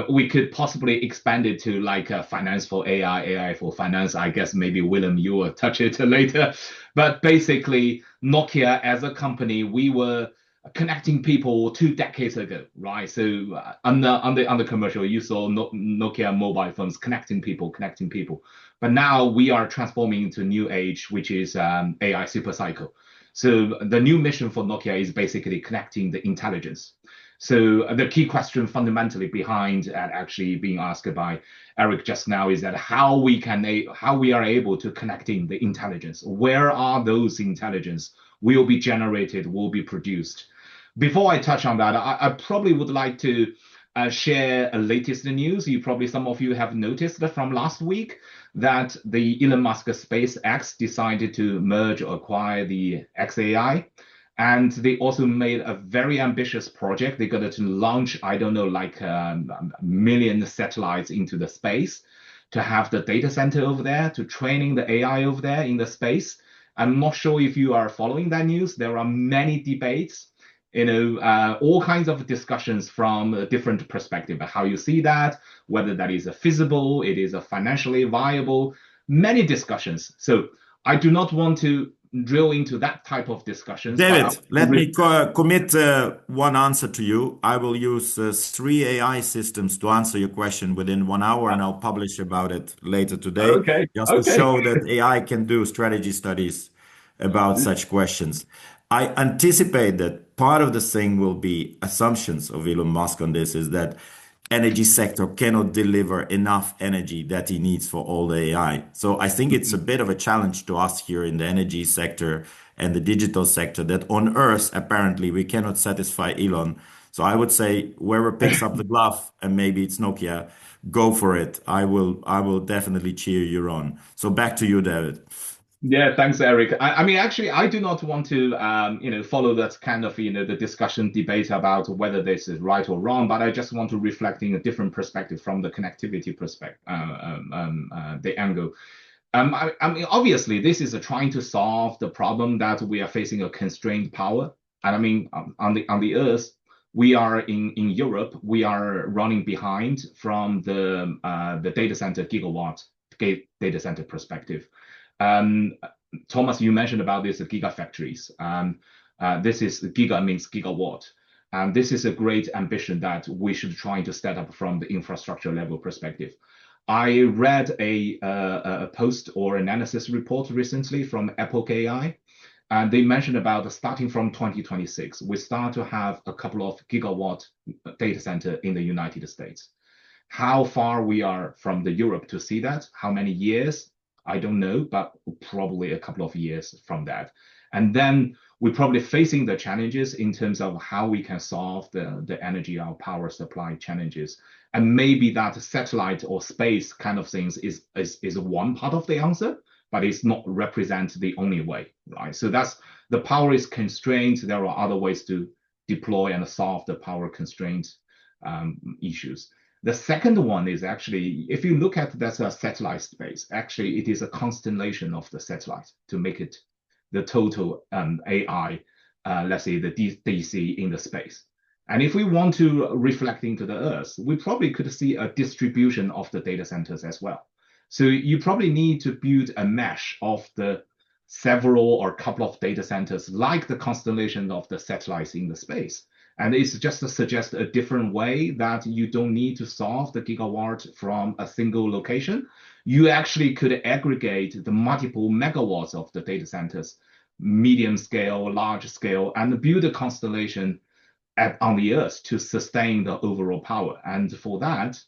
[SPEAKER 6] We could possibly expand it to like finance for AI, AI for finance. I guess maybe Willem, you will touch it later. But basically, Nokia as a company, we were connecting people 2 decades ago, right? So on the commercial, you saw Nokia mobile phones connecting people. But now we are transforming into a new age, which is AI supercycle. So the new mission for Nokia is basically connecting the intelligence. So the key question fundamentally behind and actually being asked by Eric just now is that how we are able to connecting the intelligence. Where are those intelligence will be generated, will be produced? Before I touch on that, I probably would like to share a latest news. Some of you have noticed that from last week that the Elon Musk SpaceX decided to merge or acquire the XAI. And they also made a very ambitious project. They got to launch, I don't know, like a million satellites into the space to have the data center over there, to training the AI over there in the space. I'm not sure if you are following that news. There are many debates, all kinds of discussions from a different perspective, how you see that, whether that is feasible, it is financially viable, many discussions. So I do not want to drill into that type of discussions.
[SPEAKER 3] David, let me commit one answer to you. I will use 3 AI systems to answer your question within 1 hour, and I'll publish about it later today.
[SPEAKER 6] Okay.
[SPEAKER 3] Just to show that AI can do strategy studies about such questions. I anticipate that part of the thing will be assumptions of Elon Musk on this is that energy sector cannot deliver enough energy that he needs for all the AI. So I think it's a bit of a challenge to us here in the energy sector and the digital sector that on Earth, apparently, we cannot satisfy Elon. So I would say whoever picks up the glove, and maybe it's Nokia, go for it. I will definitely cheer you on. So back to you, David.
[SPEAKER 6] Yeah, thanks, Eric. I mean, actually, I do not want to, follow that kind of, the discussion debate about whether this is right or wrong, but I just want to reflect in a different perspective from the connectivity perspective, the angle. I mean, obviously, this is trying to solve the problem that we are facing a constrained power. And I mean, on the Earth, we are in Europe, we are running behind from the data center gigawatt data center perspective. Thomas, you mentioned about these gigafactories. This is giga means gigawatt. And this is a great ambition that we should try to set up from the infrastructure level perspective. I read a post or analysis report recently from Epoch AI, and they mentioned about starting from 2026, we start to have a couple of gigawatt data center in the United States. How far we are from the Europe to see that, how many years, I don't know, but probably a couple of years from that. And then we're probably facing the challenges in terms of how we can solve the energy, our power supply challenges. And maybe that satellite or space kind of things is one part of the answer, but it's not represent the only way, right? So that's the power is constrained. There are other ways to deploy and solve the power constraint issues. The second one is actually, if you look at that satellite space, actually it is a constellation of the satellite to make it the total AI, let's say the DC in the space. And if we want to reflect into the Earth, we probably could see a distribution of the data centers as well. So you probably need to build a mesh of the several or couple of data centers like the constellation of the satellites in the space. And it's just to suggest a different way that you don't need to solve the gigawatt from a single location. You actually could aggregate the multiple megawatts of the data centers, medium scale, large scale, and build a constellation on the Earth to sustain the overall power. And for that,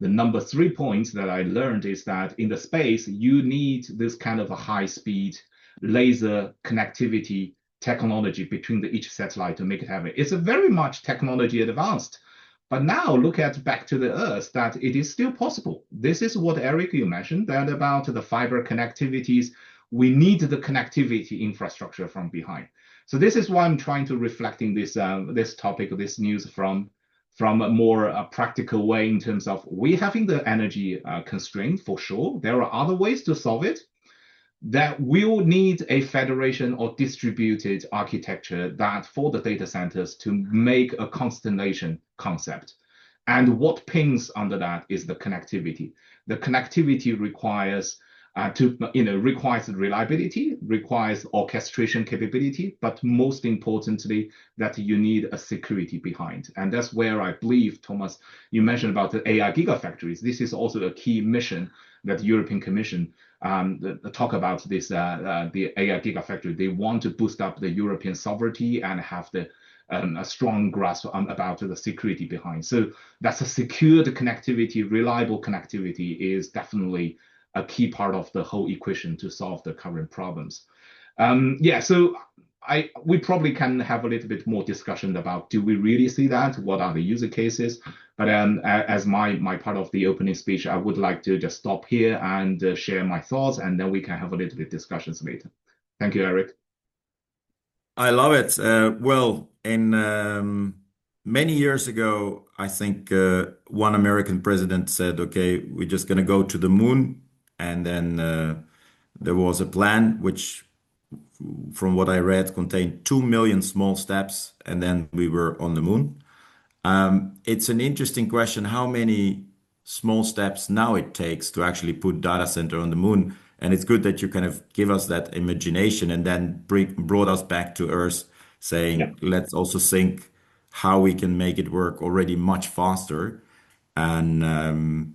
[SPEAKER 6] the number 3 points that I learned is that in the space, you need this kind of a high-speed laser connectivity technology between each satellite to make it happen. It's a very much technology advanced. But now look at back to the Earth that it is still possible. This is what Eric, you mentioned, that about the fiber connectivities, we need the connectivity infrastructure from behind. So this is why I'm trying to reflecting this this topic, this news from a more practical way in terms of we having the energy constraint for sure. There are other ways to solve it. That will need a federation or distributed architecture that for the data centers to make a constellation concept. And what pins under that is the connectivity. The connectivity requires requires reliability, requires orchestration capability, but most importantly, that you need a security behind. And that's where I believe, Thomas, you mentioned about the AI gigafactories. This is also a key mission that the European Commission talk about this, the AI gigafactory. They want to boost up the European sovereignty and have the a strong grasp about the security behind. So that's a secured connectivity, reliable connectivity is definitely a key part of the whole equation to solve the current problems. So we probably can have a little bit more discussion about, do we really see that? What are the user cases? But as my part of the opening speech, I would like to just stop here and share my thoughts, and then we can have a little bit discussions later. Thank you, Eric.
[SPEAKER 3] I love it. Well, in many years ago, I think one American president said, okay, we're just going to go to the moon. And then there was a plan which, from what I read, contained 2 million small steps, and then we were on the moon. It's an interesting question, how many small steps now it takes to actually put data center on the moon. And it's good that you kind of give us that imagination and then brought us back to Earth, saying, let's also think how we can make it work already much faster. And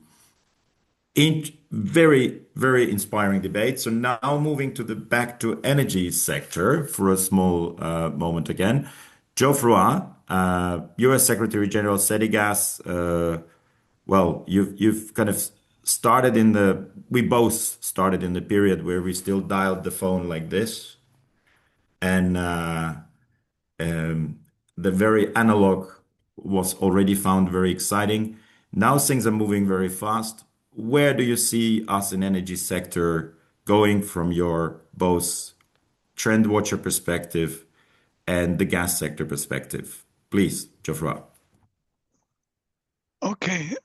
[SPEAKER 3] very, very inspiring debate. So now moving to the back to energy sector for a small moment again. Geoffroy, U.S. Secretary General SEDIGAS. Well, you've kind of we both started in the period where we still dialed the phone like this, and the very analog was already found very exciting. Now things are moving very fast. Where do you see us in energy sector going from your both trend watcher perspective and the gas sector perspective? Please, Geoffroy.
[SPEAKER 7] Okay.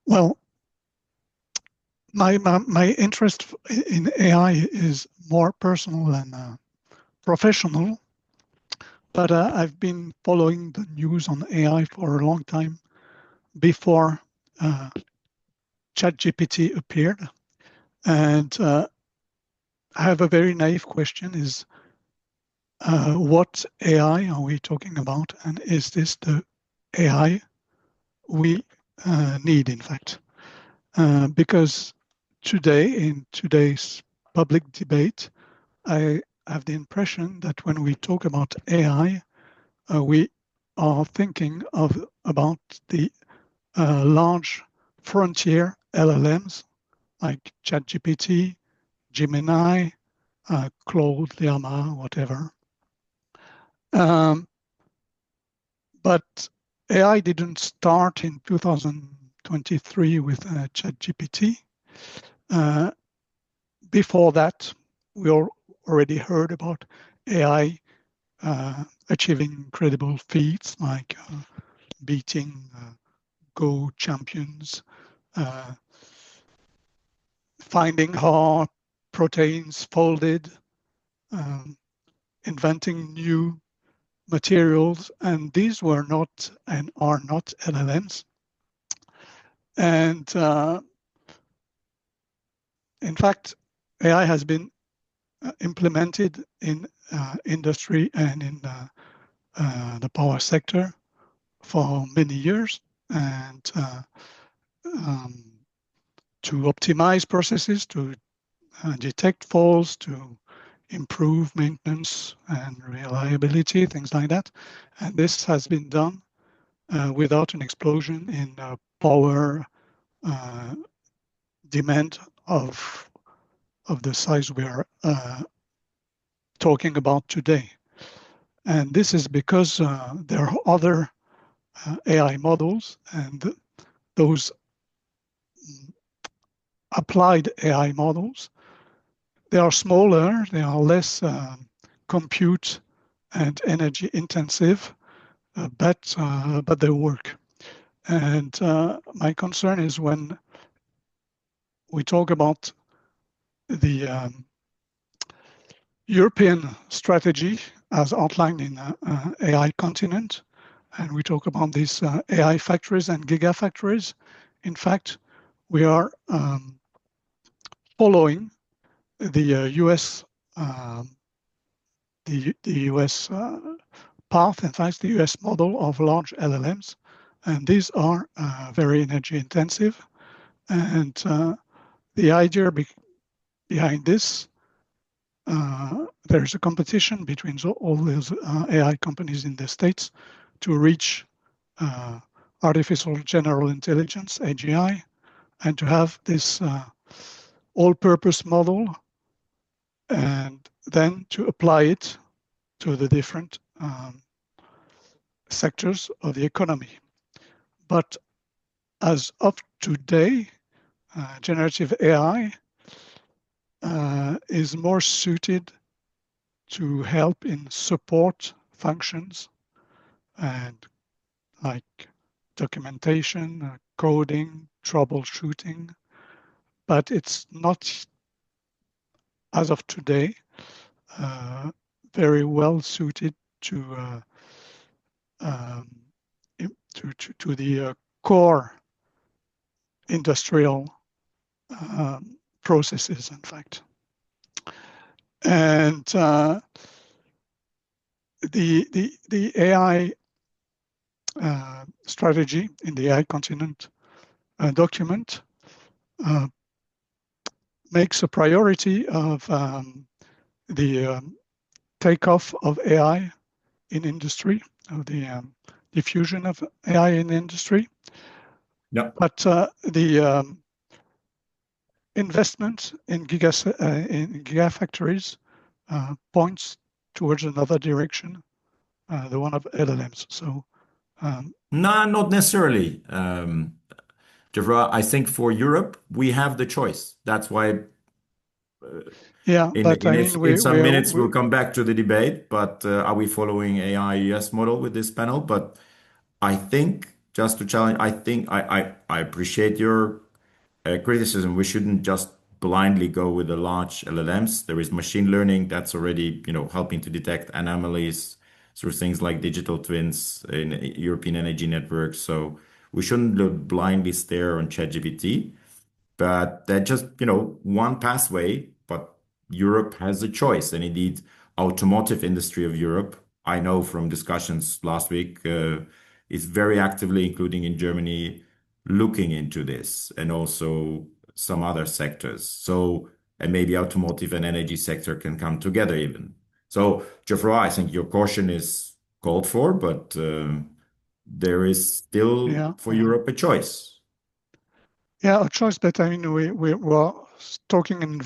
[SPEAKER 7] Well, my interest in AI is more personal than professional, but I've been following the news on AI for a long time before ChatGPT appeared. And I have a very naive question is, what AI are we talking about? And is this the AI we need, in fact? Because today, in today's public debate, I have the impression that when we talk about AI, we are thinking about the large frontier LLMs like ChatGPT, Gemini, Claude, Llama, whatever. But AI didn't start in 2023 with ChatGPT. Before that, we already heard about AI achieving incredible feats like beating Go champions, finding our proteins folded, inventing new materials, and these were not and are not LLMs. And in fact, AI has been implemented in industry and in the power sector for many years, and to optimize processes, to detect faults, to improve maintenance and reliability, things like that. And this has been done without an explosion in power demand of the size we are talking about today. And this is because there are other AI models, and those applied AI models, they are smaller, they are less compute and energy intensive, but they work. And my concern is when we talk about the European strategy as outlined in AI continent, and we talk about these AI factories and gigafactories. In fact, we are following the US path, in fact, the US model of large LLMs, and these are very energy intensive. And the idea behind this, there's a competition between all those AI companies in the States to reach artificial general intelligence, AGI, and to have this all-purpose model, and then to apply it to the different sectors of the economy. But as of today, generative AI is more suited to help in support functions and like documentation, coding, troubleshooting, but it's not, as of today, very well suited to the core industrial processes, in fact. And the AI strategy in the AI continent document makes a priority of the takeoff of AI in industry, of the diffusion of AI in industry.
[SPEAKER 3] Yeah.
[SPEAKER 7] But the investment in gigafactories points towards another direction, the one of LLMs. So,
[SPEAKER 3] no, not necessarily. Javra, I think for Europe, we have the choice. That's why
[SPEAKER 7] yeah, but I mean,
[SPEAKER 3] in some minutes we'll come back to the debate, but are we following AI US model with this panel? But I think, just to challenge, I think I appreciate your criticism. We shouldn't just blindly go with the large LLMs. There is machine learning that's already, helping to detect anomalies through things like digital twins in European energy networks. So we shouldn't blindly stare on ChatGPT, but they're just, one pathway, but Europe has a choice. And indeed, automotive industry of Europe, I know from discussions last week, is very actively, including in Germany, looking into this, and also some other sectors. So, and maybe automotive and energy sector can come together even. So, Geoffroy, I think your caution is called for, but there is still for Europe a choice.
[SPEAKER 7] Yeah, a choice, but I mean, we were talking and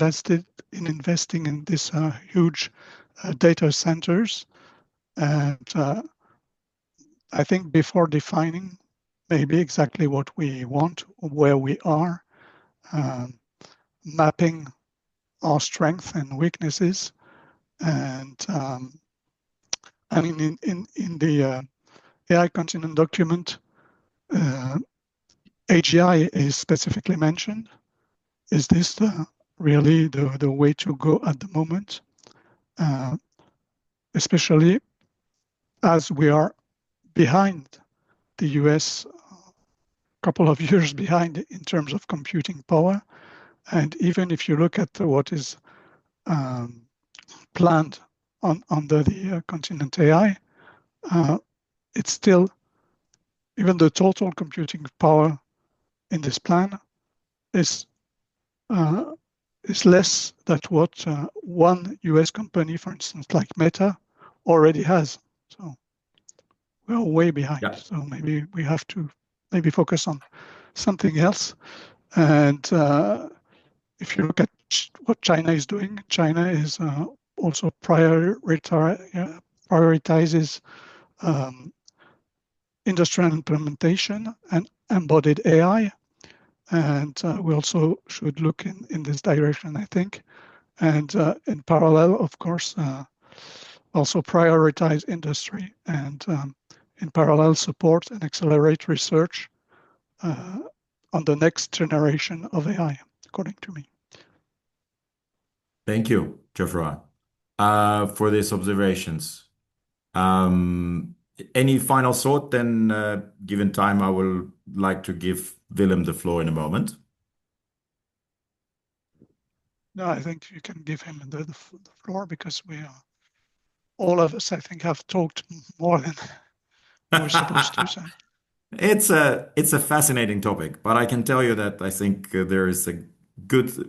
[SPEAKER 7] investing in this huge data centers, and I think before defining maybe exactly what we want, where we are, mapping our strengths and weaknesses, and I mean, in the AI continent document, AGI is specifically mentioned. Is this the really the way to go at the moment, especially as we are behind the US, a couple of years behind in terms of computing power. And even if you look at what is planned under the continent AI, it's still, even the total computing power in this plan is less than what one US company, for instance, like Meta, already has. So we're way behind.
[SPEAKER 3] Yeah.
[SPEAKER 7] So maybe we have to focus on something else. And if you look at what China is doing, China is also prioritizes industrial implementation and embodied AI. And we also should look in this direction, I think. And in parallel, of course, also prioritize industry and in parallel support and accelerate research on the next generation of AI, according to me.
[SPEAKER 3] Thank you, Geoffroy, for these observations. Any final thought? Then, given time, I will like to give Willem the floor in a moment.
[SPEAKER 7] No, I think you can give him the floor because all of us, I think, have talked more than we were supposed to. So.
[SPEAKER 3] It's a fascinating topic, but I can tell you that I think there is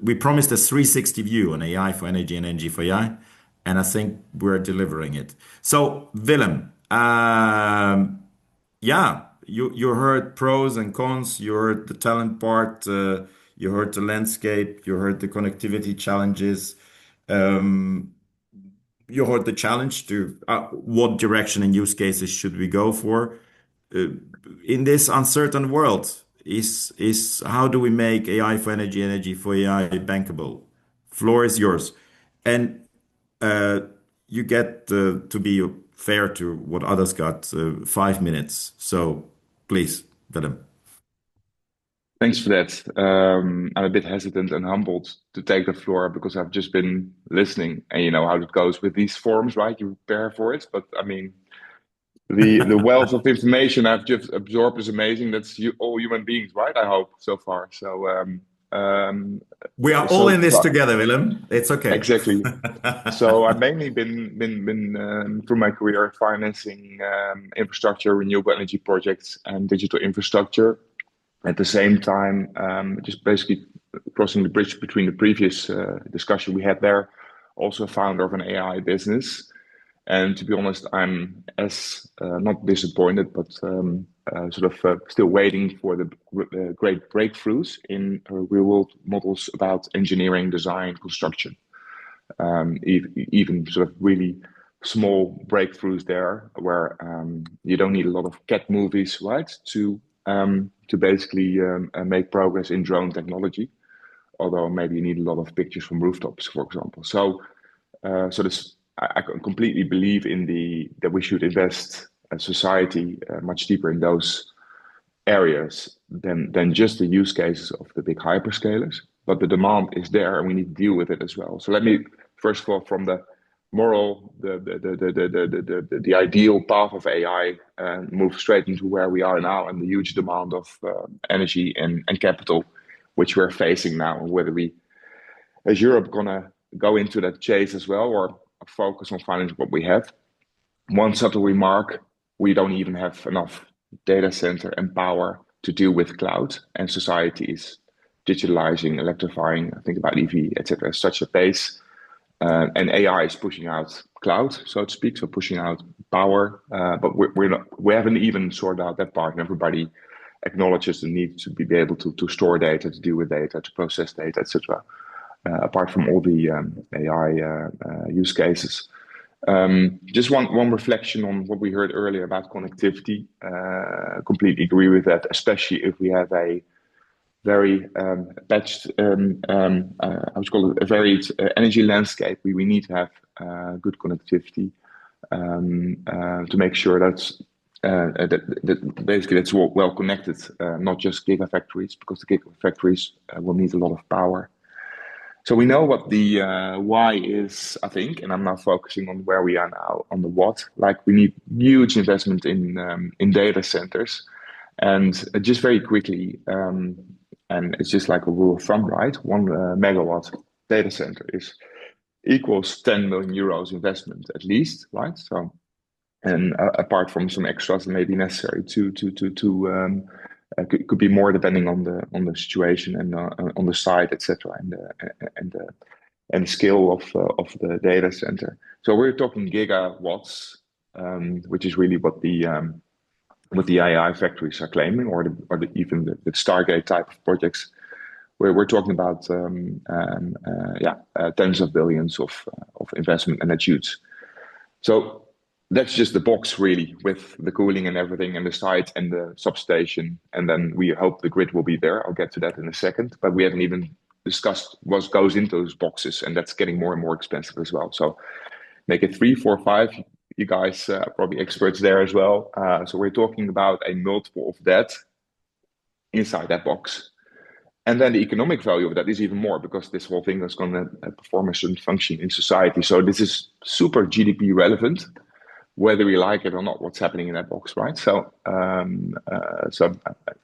[SPEAKER 3] we promised a 360 view on AI for energy and energy for AI, and I think we're delivering it. So, Willem, yeah, you heard pros and cons, you heard the talent part, you heard the landscape, you heard the connectivity challenges, you heard the challenge to what direction and use cases should we go for in this uncertain world. Is how do we make AI for energy for AI bankable? Floor is yours, and you get to be fair to what others got, 5 minutes. So please, Willem.
[SPEAKER 8] Thanks for that. I'm a bit hesitant and humbled to take the floor because I've just been listening, and you know how it goes with these forums, right? You prepare for it, but I mean, the wealth of information I've just absorbed is amazing. That's all human beings, right? I hope so far. So
[SPEAKER 3] we are all in this together, Willem. It's okay.
[SPEAKER 8] Exactly. So I've mainly been through my career financing infrastructure, renewable energy projects, and digital infrastructure. At the same time, just basically crossing the bridge between the previous discussion we had there, also founder of an AI business. And to be honest, I'm not disappointed, but still waiting for the great breakthroughs in real world models about engineering, design, construction. Even sort of really small breakthroughs there, where you don't need a lot of cat movies, right, to basically make progress in drone technology. Although maybe you need a lot of pictures from rooftops, for example. So I completely believe in that we should invest as society much deeper in those areas than just the use cases of the big hyperscalers. But the demand is there, and we need to deal with it as well. So let me first of all, from the moral, the ideal path of AI, move straight into where we are now and the huge demand of energy and capital, which we're facing now, and whether we, as Europe, gonna go into that chase as well, or focus on financing what we have. One subtle remark: we don't even have enough data center and power to deal with cloud, and society is digitalizing, electrifying. I think about EV, etc. at such a pace, and AI is pushing out cloud, so to speak, so pushing out power. But we haven't even sorted out that part, and everybody acknowledges the need to be able to store data, to deal with data, to process data, etc. Apart from all the AI use cases. Just one reflection on what we heard earlier about connectivity. Completely agree with that, especially if we have a very patched, I would call it a varied energy landscape. We need to have good connectivity to make sure that basically it's well connected, not just gigafactories, because the gigafactories will need a lot of power. So we know what the why is, I think, and I'm now focusing on where we are now on the what. Like we need huge investment in data centers, and just very quickly, and it's just like a rule of thumb, right? 1 megawatt data center is equals 10 million euros investment at least, right? So, and apart from some extras that may be necessary could be more depending on the situation and on the site, etc., and the scale of the data center. So we're talking gigawatts, which is really what the AI factories are claiming, or even the Stargate type of projects, where we're talking about tens of billions of investment, and that's huge. So that's just the box really, with the cooling and everything, and the site and the substation, and then we hope the grid will be there. I'll get to that in a second, but we haven't even discussed what goes into those boxes, and that's getting more and more expensive as well. So make it 3, 4, 5. You guys are probably experts there as well. So we're talking about a multiple of that inside that box. And then the economic value of that is even more, because this whole thing is going to perform a certain function in society. So this is super GDP relevant, whether we like it or not, what's happening in that box, right? So, I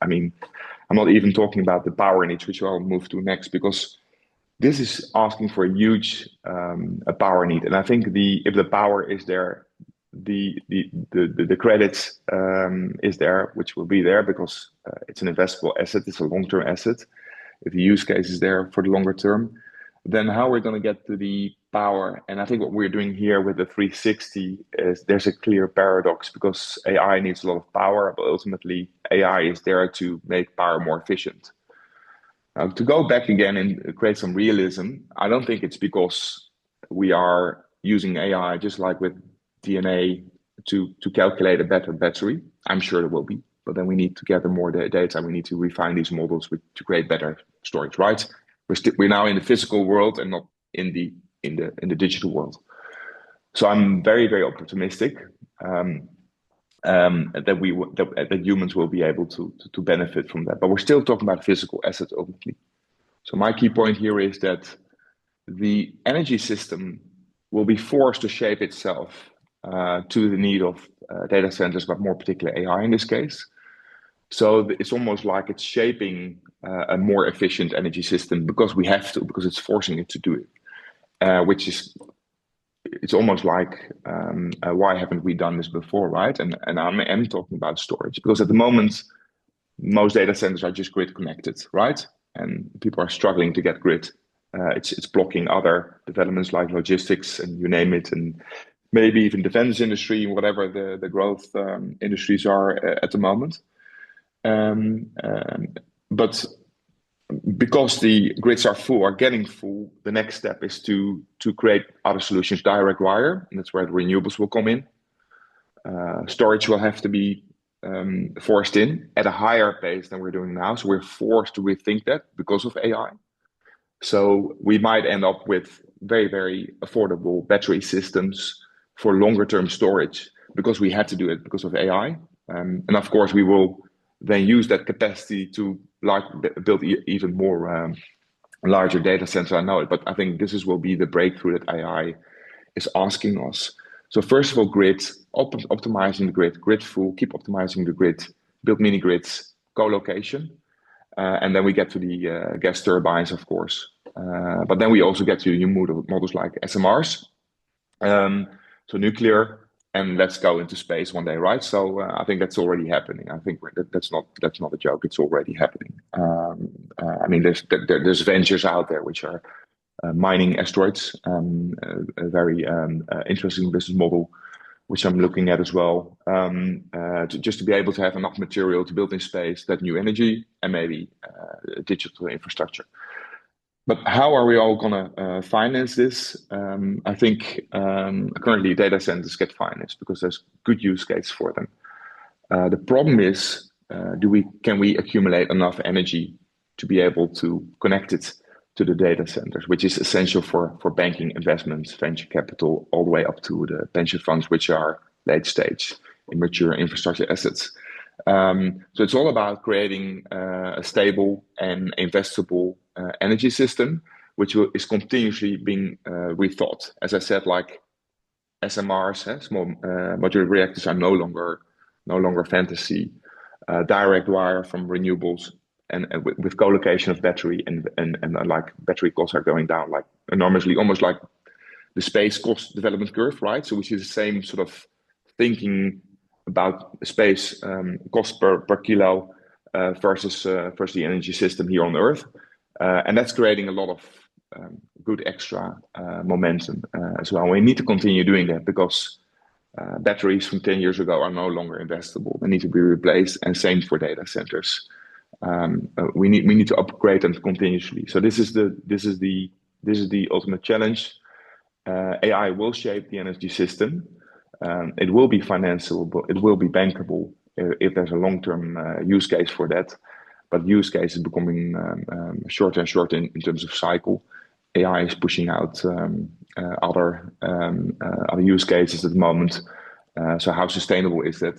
[SPEAKER 8] mean, I'm not even talking about the power needs, which I'll move to next, because this is asking for a huge power need. And I think if the power is there, the credits is there, which will be there because it's an investable asset, it's a long-term asset. If the use case is there for the longer term, then how we're going to get to the power. And I think what we're doing here with the 360 is there's a clear paradox, because AI needs a lot of power, but ultimately AI is there to make power more efficient. To go back again and create some realism, I don't think it's because we are using AI just like with DNA to calculate a better battery. I'm sure there will be, but then we need to gather more data. We need to refine these models to create better storage, right? We're now in the physical world and not in the digital world. So I'm very, very optimistic that humans will be able to benefit from that. But we're still talking about physical assets ultimately. So my key point here is that the energy system will be forced to shape itself to the need of data centers, but more particularly AI in this case. So it's almost like it's shaping a more efficient energy system because we have to, because it's forcing it to do it, it's almost like why haven't we done this before, right? And I'm talking about storage, because at the moment most data centers are just grid connected, right? And people are struggling to get grid. It's blocking other developments like logistics and you name it, and maybe even defense industry, whatever the growth industries are at the moment. But because the grids are getting full, the next step is to create other solutions, direct wire, and that's where the renewables will come in. Storage will have to be forced in at a higher pace than we're doing now. So we're forced to rethink that because of AI. So we might end up with very, very affordable battery systems for longer term storage because we had to do it because of AI. And of course, we will then use that capacity to build even more larger data centers. I know it, but I think this will be the breakthrough that AI is asking us. So first of all, grid, optimizing the grid full, keep optimizing the grid, build mini grids, co-location. And then we get to the gas turbines, of course. But then we also get to new models like SMRs, so nuclear, and let's go into space one day, right? So I think that's already happening. I think that's not a joke. It's already happening. I mean, there's ventures out there which are mining asteroids, a very interesting business model, which I'm looking at as well, just to be able to have enough material to build in space that new energy and maybe digital infrastructure. But how are we all going to finance this? I think currently data centers get financed because there's good use case for them. The problem is, can we accumulate enough energy to be able to connect it to the data centers, which is essential for banking investments, venture capital, all the way up to the pension funds, which are late stage in mature infrastructure assets. So it's all about creating a stable and investable energy system, which is continuously being rethought. As I said, like SMRs, small modular reactors, are no longer fantasy. Direct wire from renewables, and with co-location of battery and like battery costs are going down like enormously, almost like the space cost development curve, right? So we see the same sort of thinking about space cost per kilo versus the energy system here on Earth, and that's creating a lot of good extra momentum as well. We need to continue doing that because batteries from 10 years ago are no longer investable. They need to be replaced, and same for data centers. We need to upgrade them continuously. So this is the ultimate challenge. AI will shape the energy system. It will be financeable, it will be bankable if there's a long-term use case for that. But use case is becoming shorter and shorter in terms of cycle. AI is pushing out other use cases at the moment. So how sustainable is that?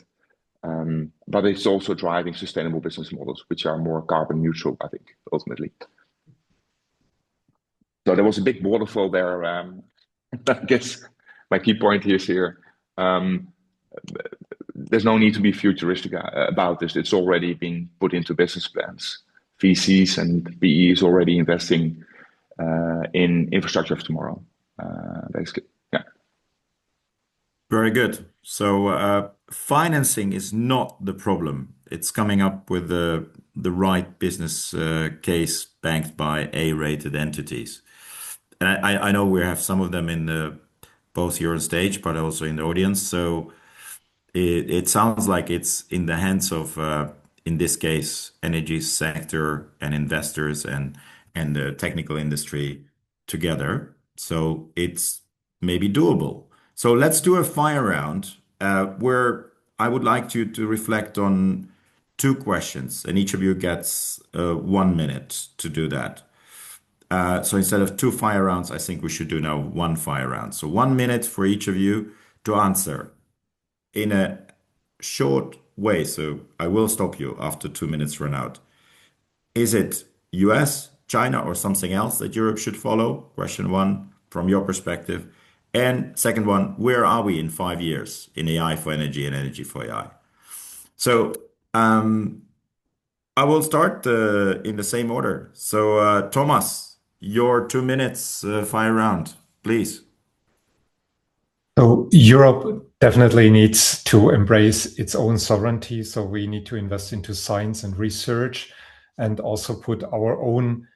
[SPEAKER 8] But it's also driving sustainable business models, which are more carbon neutral, I think, ultimately. So there was a big waterfall there. I guess my key point is here. There's no need to be futuristic about this. It's already being put into business plans. VCs and PEs already investing in infrastructure of tomorrow, basically. Yeah.
[SPEAKER 3] Very good. So financing is not the problem. It's coming up with the right business case backed by A-rated entities. And I know we have some of them in both here on stage, but also in the audience. So it sounds like it's in the hands of, in this case, energy sector and investors and the technical industry together. So it's maybe doable. So let's do a fire round where I would like you to reflect on 2 questions, and each of you gets 1 minute to do that. So instead of 2 fire rounds, I think we should do now 1 fire round. So 1 minute for each of you to answer in a short way. So I will stop you after 2 minutes run out. Is it US, China, or something else that Europe should follow? Question 1, from your perspective. And second one, where are we in 5 years in AI for energy and energy for AI? So I will start in the same order. So Thomas, your 2 minutes fire round, please.
[SPEAKER 4] So Europe definitely needs to embrace its own sovereignty. So we need to invest into science and research and also put our own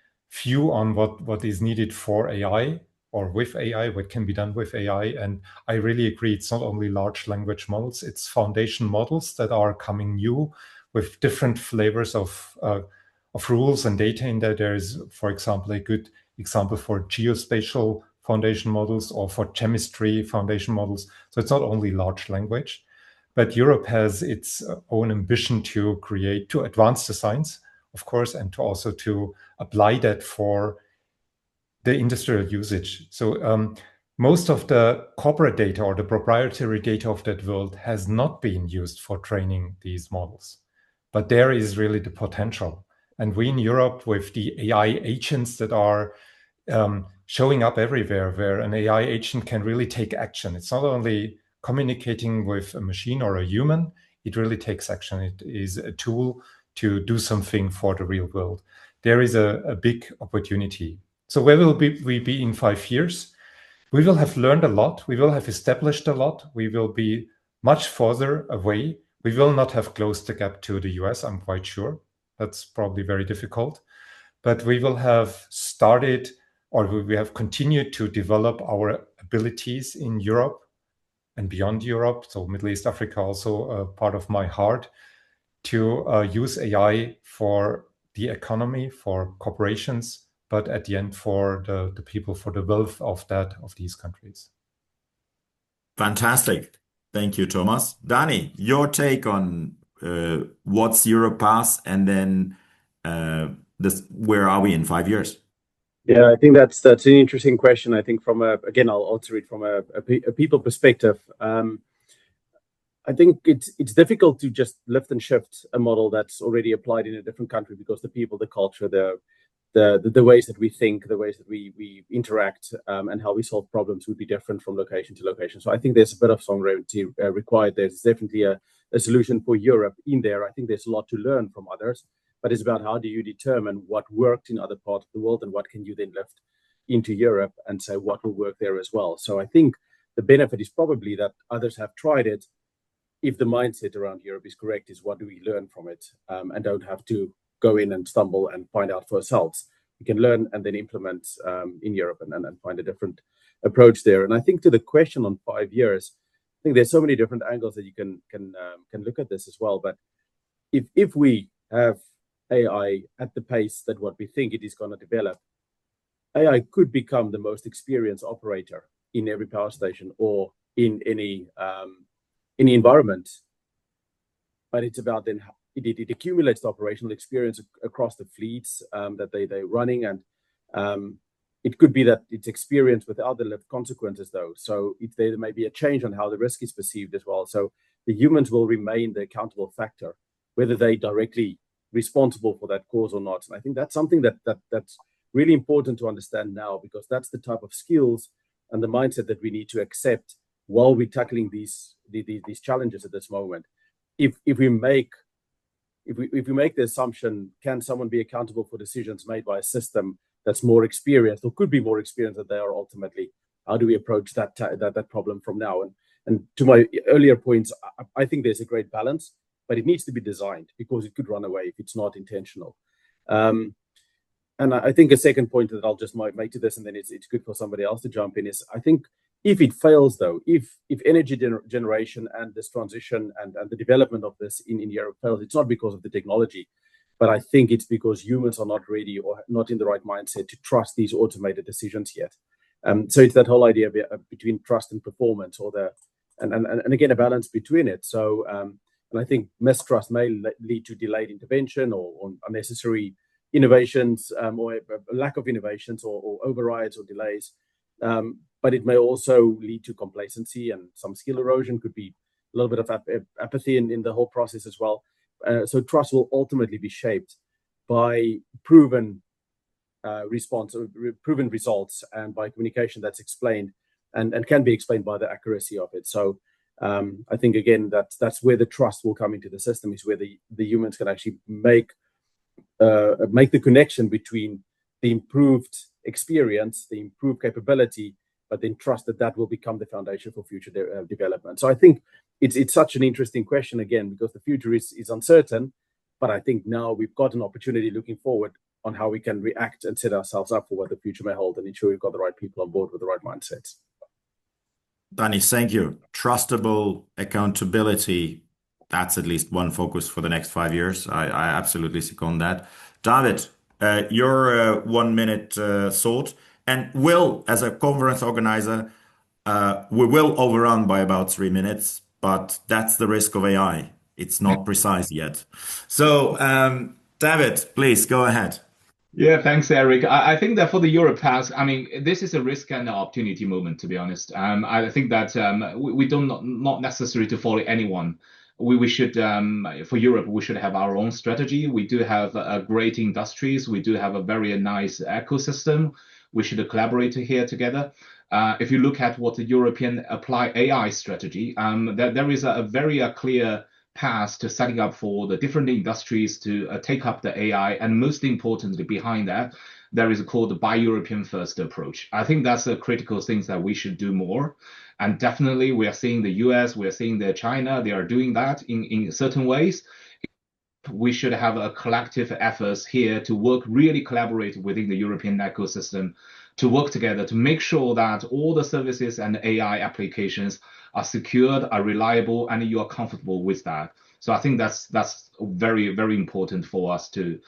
[SPEAKER 4] view on what is needed for AI or with AI, what can be done with AI. And I really agree, it's not only large language models, it's foundation models that are coming new with different flavors of rules and data in there. There is, for example, a good example for geospatial foundation models or for chemistry foundation models. So it's not only large language, but Europe has its own ambition to advance the science, of course, and to also to apply that for the industrial usage. So most of the corporate data or the proprietary data of that world has not been used for training these models, but there is really the potential. And we in Europe, with the AI agents that are showing up everywhere, where an AI agent can really take action. It's not only communicating with a machine or a human, it really takes action. It is a tool to do something for the real world. There is a big opportunity. So where will we be in 5 years? We will have learned a lot. We will have established a lot. We will be much further away. We will not have closed the gap to the US, I'm quite sure. That's probably very difficult. But we will have started, or we have continued to develop our abilities in Europe and beyond Europe. So Middle East, Africa, also a part of my heart, to use AI for the economy, for corporations, but at the end for the people, for the wealth of these countries.
[SPEAKER 3] Fantastic. Thank you, Thomas. Dani, your take on what's Europe path, and then where are we in 5 years?
[SPEAKER 5] Yeah, I think that's an interesting question. I think again, I'll answer it from a people perspective. I think it's difficult to just lift and shift a model that's already applied in a different country because the people, the culture, the the ways that we think, the ways that we interact, and how we solve problems would be different from location to location. So I think there's a bit of sovereignty required. There's definitely a solution for Europe in there. I think there's a lot to learn from others, but it's about how do you determine what worked in other parts of the world and what can you then lift into Europe and say what will work there as well. So I think the benefit is probably that others have tried it. If the mindset around Europe is correct, is what do we learn from it, and don't have to go in and stumble and find out for ourselves. We can learn and then implement in Europe and find a different approach there. And I think to the question on 5 years, I think there's so many different angles that you can look at this as well. But if we have AI at the pace that what we think it is going to develop, AI could become the most experienced operator in every power station or in any environment. But it's about then it accumulates the operational experience across the fleets that they're running, and it could be that it's experience without the consequences though. So there may be a change on how the risk is perceived as well. So the humans will remain the accountable factor, whether they directly responsible for that cause or not. And I think that's something that's really important to understand now, because that's the type of skills and the mindset that we need to accept while we're tackling these challenges at this moment. If we make the assumption, can someone be accountable for decisions made by a system that's more experienced or could be more experienced than they are ultimately? How do we approach that problem from now? And to my earlier points, I think there's a great balance, but it needs to be designed because it could run away if it's not intentional. And I think a second point that I'll just might make to this, and then it's good for somebody else to jump in, is I think if it fails though, if energy generation and this transition and the development of this in Europe fails, it's not because of the technology, but I think it's because humans are not ready or not in the right mindset to trust these automated decisions yet. So it's that whole idea between trust and performance, and again a balance between it. So and I think mistrust may lead to delayed intervention or unnecessary innovations, or a lack of innovations, or overrides or delays. But it may also lead to complacency and some skill erosion. Could be a little bit of apathy in the whole process as well. So trust will ultimately be shaped by proven response, or proven results, and by communication that's explained and can be explained by the accuracy of it. So I think again that's where the trust will come into the system, is where the humans can actually make the connection between the improved experience, the improved capability, but then trust that will become the foundation for future development. So I think it's such an interesting question again, because the future is uncertain, but I think now we've got an opportunity looking forward on how we can react and set ourselves up for what the future may hold, and ensure we've got the right people on board with the right mindsets.
[SPEAKER 3] Danny, thank you. Trustable accountability. That's at least one focus for the next 5 years. I absolutely second that. David, your 1 minute thought. And Will, as a conference organizer, we will overrun by about 3 minutes, but that's the risk of AI. It's not precise yet. So, David, please go ahead.
[SPEAKER 6] Yeah, thanks, Eric. I think that for the Europe Pass, I mean, this is a risk and opportunity moment, to be honest. I think that we don't not necessary to follow anyone. We should, for Europe, we should have our own strategy. We do have great industries. We do have a very nice ecosystem. We should collaborate here together. If you look at what the European apply AI strategy, there is a very clear path to setting up for the different industries to take up the AI. And most importantly, behind that, there is called the Buy European First approach. I think that's a critical thing that we should do more. And definitely we are seeing the US, we are seeing the China, they are doing that in certain ways. We should have a collective efforts here to work, really collaborate within the European ecosystem, to work together to make sure that all the services and AI applications are secured, are reliable, and you are comfortable with that. So I think that's very, very important for us to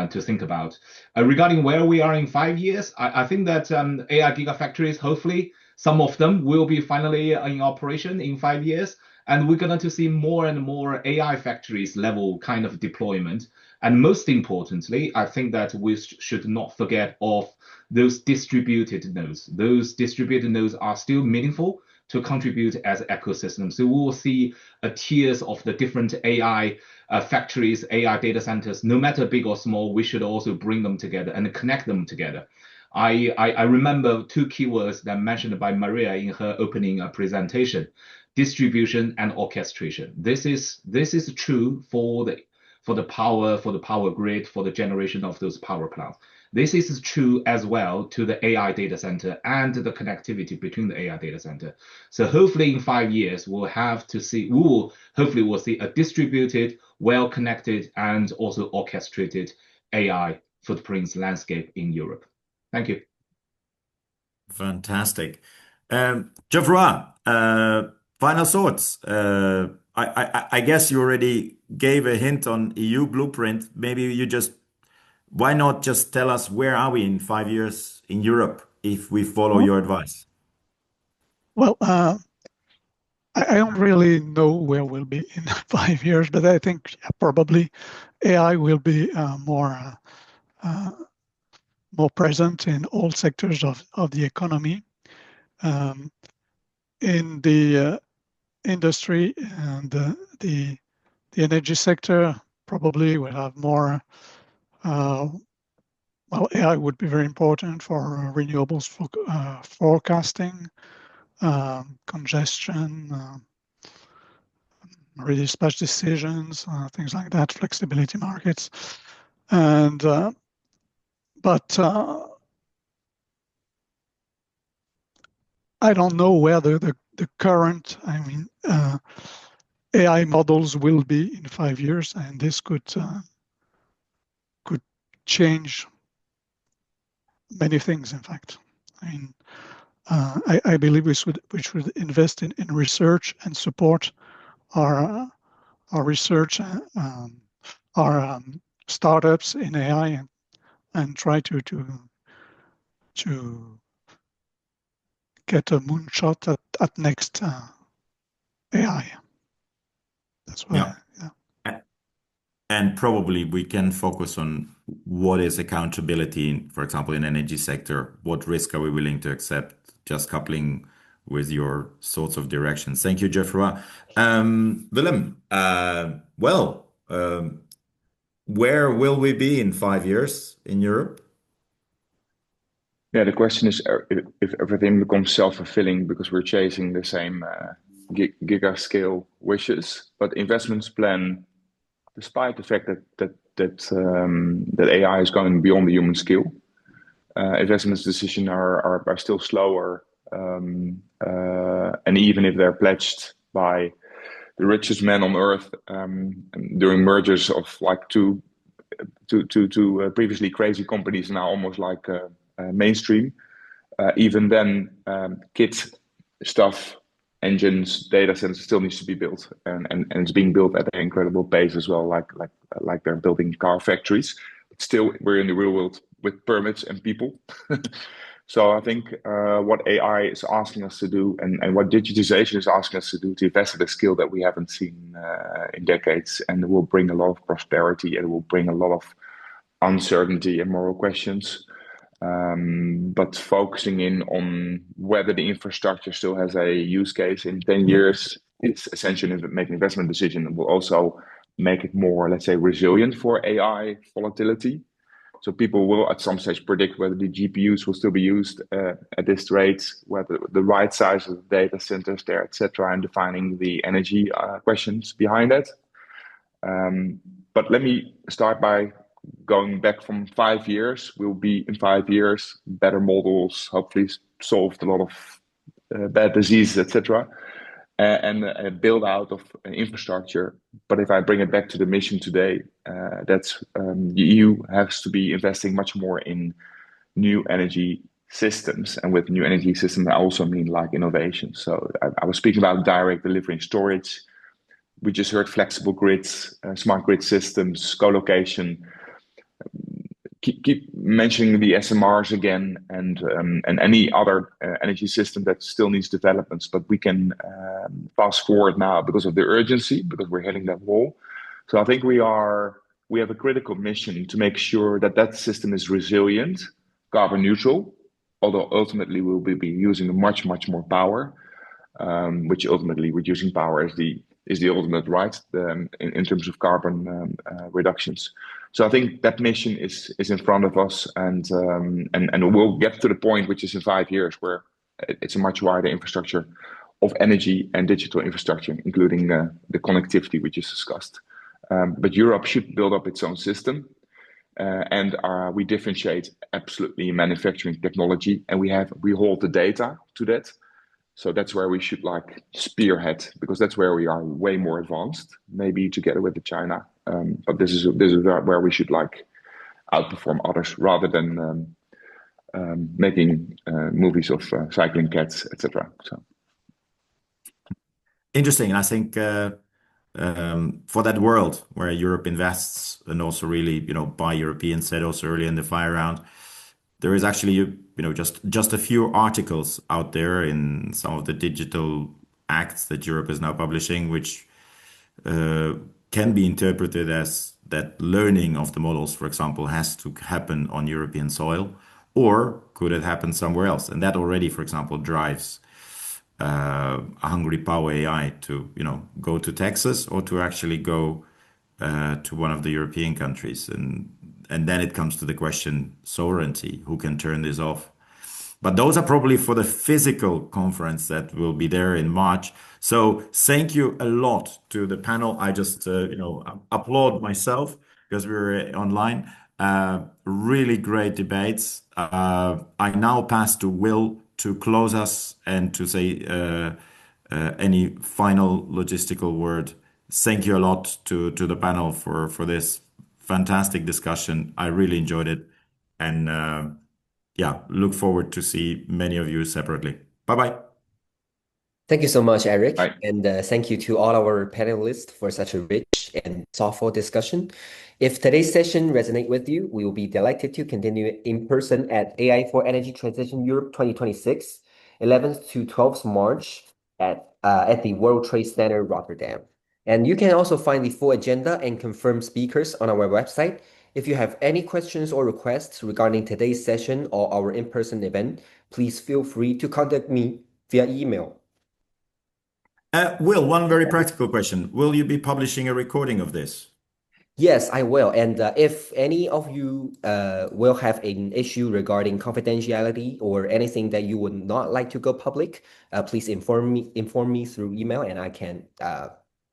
[SPEAKER 6] think about. Regarding where we are in 5 years, I think that AI gigafactories, hopefully some of them will be finally in operation in 5 years. And we're going to see more and more AI factories level kind of deployment. And most importantly, I think that we should not forget of those distributed nodes. Those distributed nodes are still meaningful, to contribute as ecosystem. So we will see tiers of the different AI factories, AI data centers, no matter big or small. We should also bring them together and connect them together. I remember two keywords that mentioned by Maria in her opening presentation: distribution and orchestration. This is true for the power grid, for the generation of those power plants. This is true as well to the AI data center and the connectivity between the AI data center. So hopefully in 5 years we'll see a distributed, well-connected, and also orchestrated AI footprints landscape in Europe. Thank you.
[SPEAKER 3] Fantastic. Geoffroy, final thoughts. I guess you already gave a hint on EU blueprint. Maybe why not just tell us where are we in 5 years in Europe if we follow your advice?
[SPEAKER 7] Well, I don't really know where we'll be in 5 years, but I think probably AI will be more present in all sectors of the economy. In the industry and the energy sector, probably will have more. Well, AI would be very important for renewables forecasting, congestion, redispatch decisions, things like that, flexibility markets, and but I don't know where the current, AI models will be in 5 years, and this could change many things. In fact, I believe we should invest in research and support our research, our startups in AI, and try to get a moonshot at next AI. That's why. Yeah.
[SPEAKER 3] And probably we can focus on what is accountability, for example, in energy sector. What risk are we willing to accept? Just coupling with your sorts of directions. Thank you, Geoffroy. Willem, where will we be in 5 years in Europe?
[SPEAKER 8] Yeah, the question is if everything becomes self-fulfilling because we're chasing the same giga scale wishes, but investments plan, despite the fact that AI is going beyond the human skill, investments decisions are still slower, and even if they're pledged by the richest man on earth during mergers of like two previously crazy companies now almost like mainstream, even then kit stuff, engines, data centers still needs to be built, and it's being built at an incredible pace as well, like they're building car factories. But still, we're in the real world with permits and people. So I think what AI is asking us to do, and what digitization is asking us to do, to invest in a skill that we haven't seen in decades, and it will bring a lot of prosperity, and it will bring a lot of uncertainty and moral questions. But focusing in on whether the infrastructure still has a use case in 10 years, it's essential to make an investment decision, and will also make it more, let's say, resilient for AI volatility. So people will at some stage predict whether the GPUs will still be used at this rate, whether the right size of the data centers there, etc., and defining the energy questions behind it. But let me start by going back from 5 years. We'll be in 5 years better models, hopefully solved a lot of bad diseases, etc., and a build out of infrastructure. But if I bring it back to the mission today, that's the EU has to be investing much more in new energy systems, and with new energy systems I also mean like innovation. So I was speaking about direct delivery and storage. We just heard flexible grids, smart grid systems, co-location. Keep mentioning the SMRs again, and any other energy system that still needs developments, but we can fast forward now because of the urgency, because we're hitting that wall. So I think we have a critical mission to make sure that system is resilient, carbon neutral, although ultimately we'll be using much more power, which ultimately reducing power is the ultimate right in terms of carbon reductions. So I think that mission is in front of us, and we'll get to the point, which is in 5 years, where it's a much wider infrastructure of energy and digital infrastructure, including the connectivity we just discussed. But Europe should build up its own system, and we differentiate absolutely manufacturing technology, and we hold the data to that. So that's where we should like spearhead, because that's where we are way more advanced, maybe together with China. But this is where we should like outperform others, rather than making movies of cycling cats, etc. So
[SPEAKER 3] interesting. And I think for that world where Europe invests, and also really, buy European, said also earlier in the fire round, there is actually, just a few articles out there in some of the digital acts that Europe is now publishing, which can be interpreted as that learning of the models, for example, has to happen on European soil, or could it happen somewhere else? And that already, for example, drives a hungry power AI to, go to Texas, or to actually go to one of the European countries. And then it comes to the question, sovereignty, who can turn this off? But those are probably for the physical conference that will be there in March. So thank you a lot to the panel. I just, applaud myself, because we were online. Really great debates. I now pass to Will to close us and to say any final logistical word. Thank you a lot to the panel for this fantastic discussion. I really enjoyed it, and look forward to see many of you separately. Bye-bye.
[SPEAKER 1] Thank you so much, Eric.
[SPEAKER 8] Bye.
[SPEAKER 1] And thank you to all our panelists for such a rich and thoughtful discussion. If today's session resonates with you, we will be delighted to continue in person at AI for Energy Transition Europe 2026, 11th to 12th March at the World Trade Center, Rotterdam. And you can also find the full agenda and confirmed speakers on our website. If you have any questions or requests regarding today's session or our in-person event, please feel free to contact me via email.
[SPEAKER 3] Will, one very practical question. Will you be publishing a recording of this?
[SPEAKER 1] Yes, I will. And if any of you will have an issue regarding confidentiality or anything that you would not like to go public, please inform me through email, and I can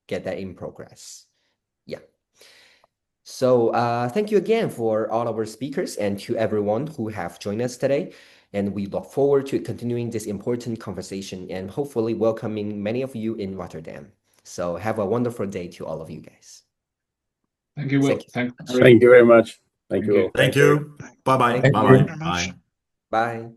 [SPEAKER 1] get that in progress. Yeah. So thank you again for all our speakers and to everyone who have joined us today. And we look forward to continuing this important conversation and hopefully welcoming many of you in Rotterdam. So have a wonderful day to all of you guys.
[SPEAKER 6] Thank you, Will.
[SPEAKER 1] Thank you.
[SPEAKER 6] Thanks,
[SPEAKER 5] Thank you very much. Thank
[SPEAKER 6] Thank
[SPEAKER 5] you
[SPEAKER 6] you.
[SPEAKER 5] all.
[SPEAKER 3] Thank you. Bye-bye.
[SPEAKER 1] Thank you
[SPEAKER 3] Bye-bye.
[SPEAKER 7] very much.
[SPEAKER 3] Bye.
[SPEAKER 1] Bye.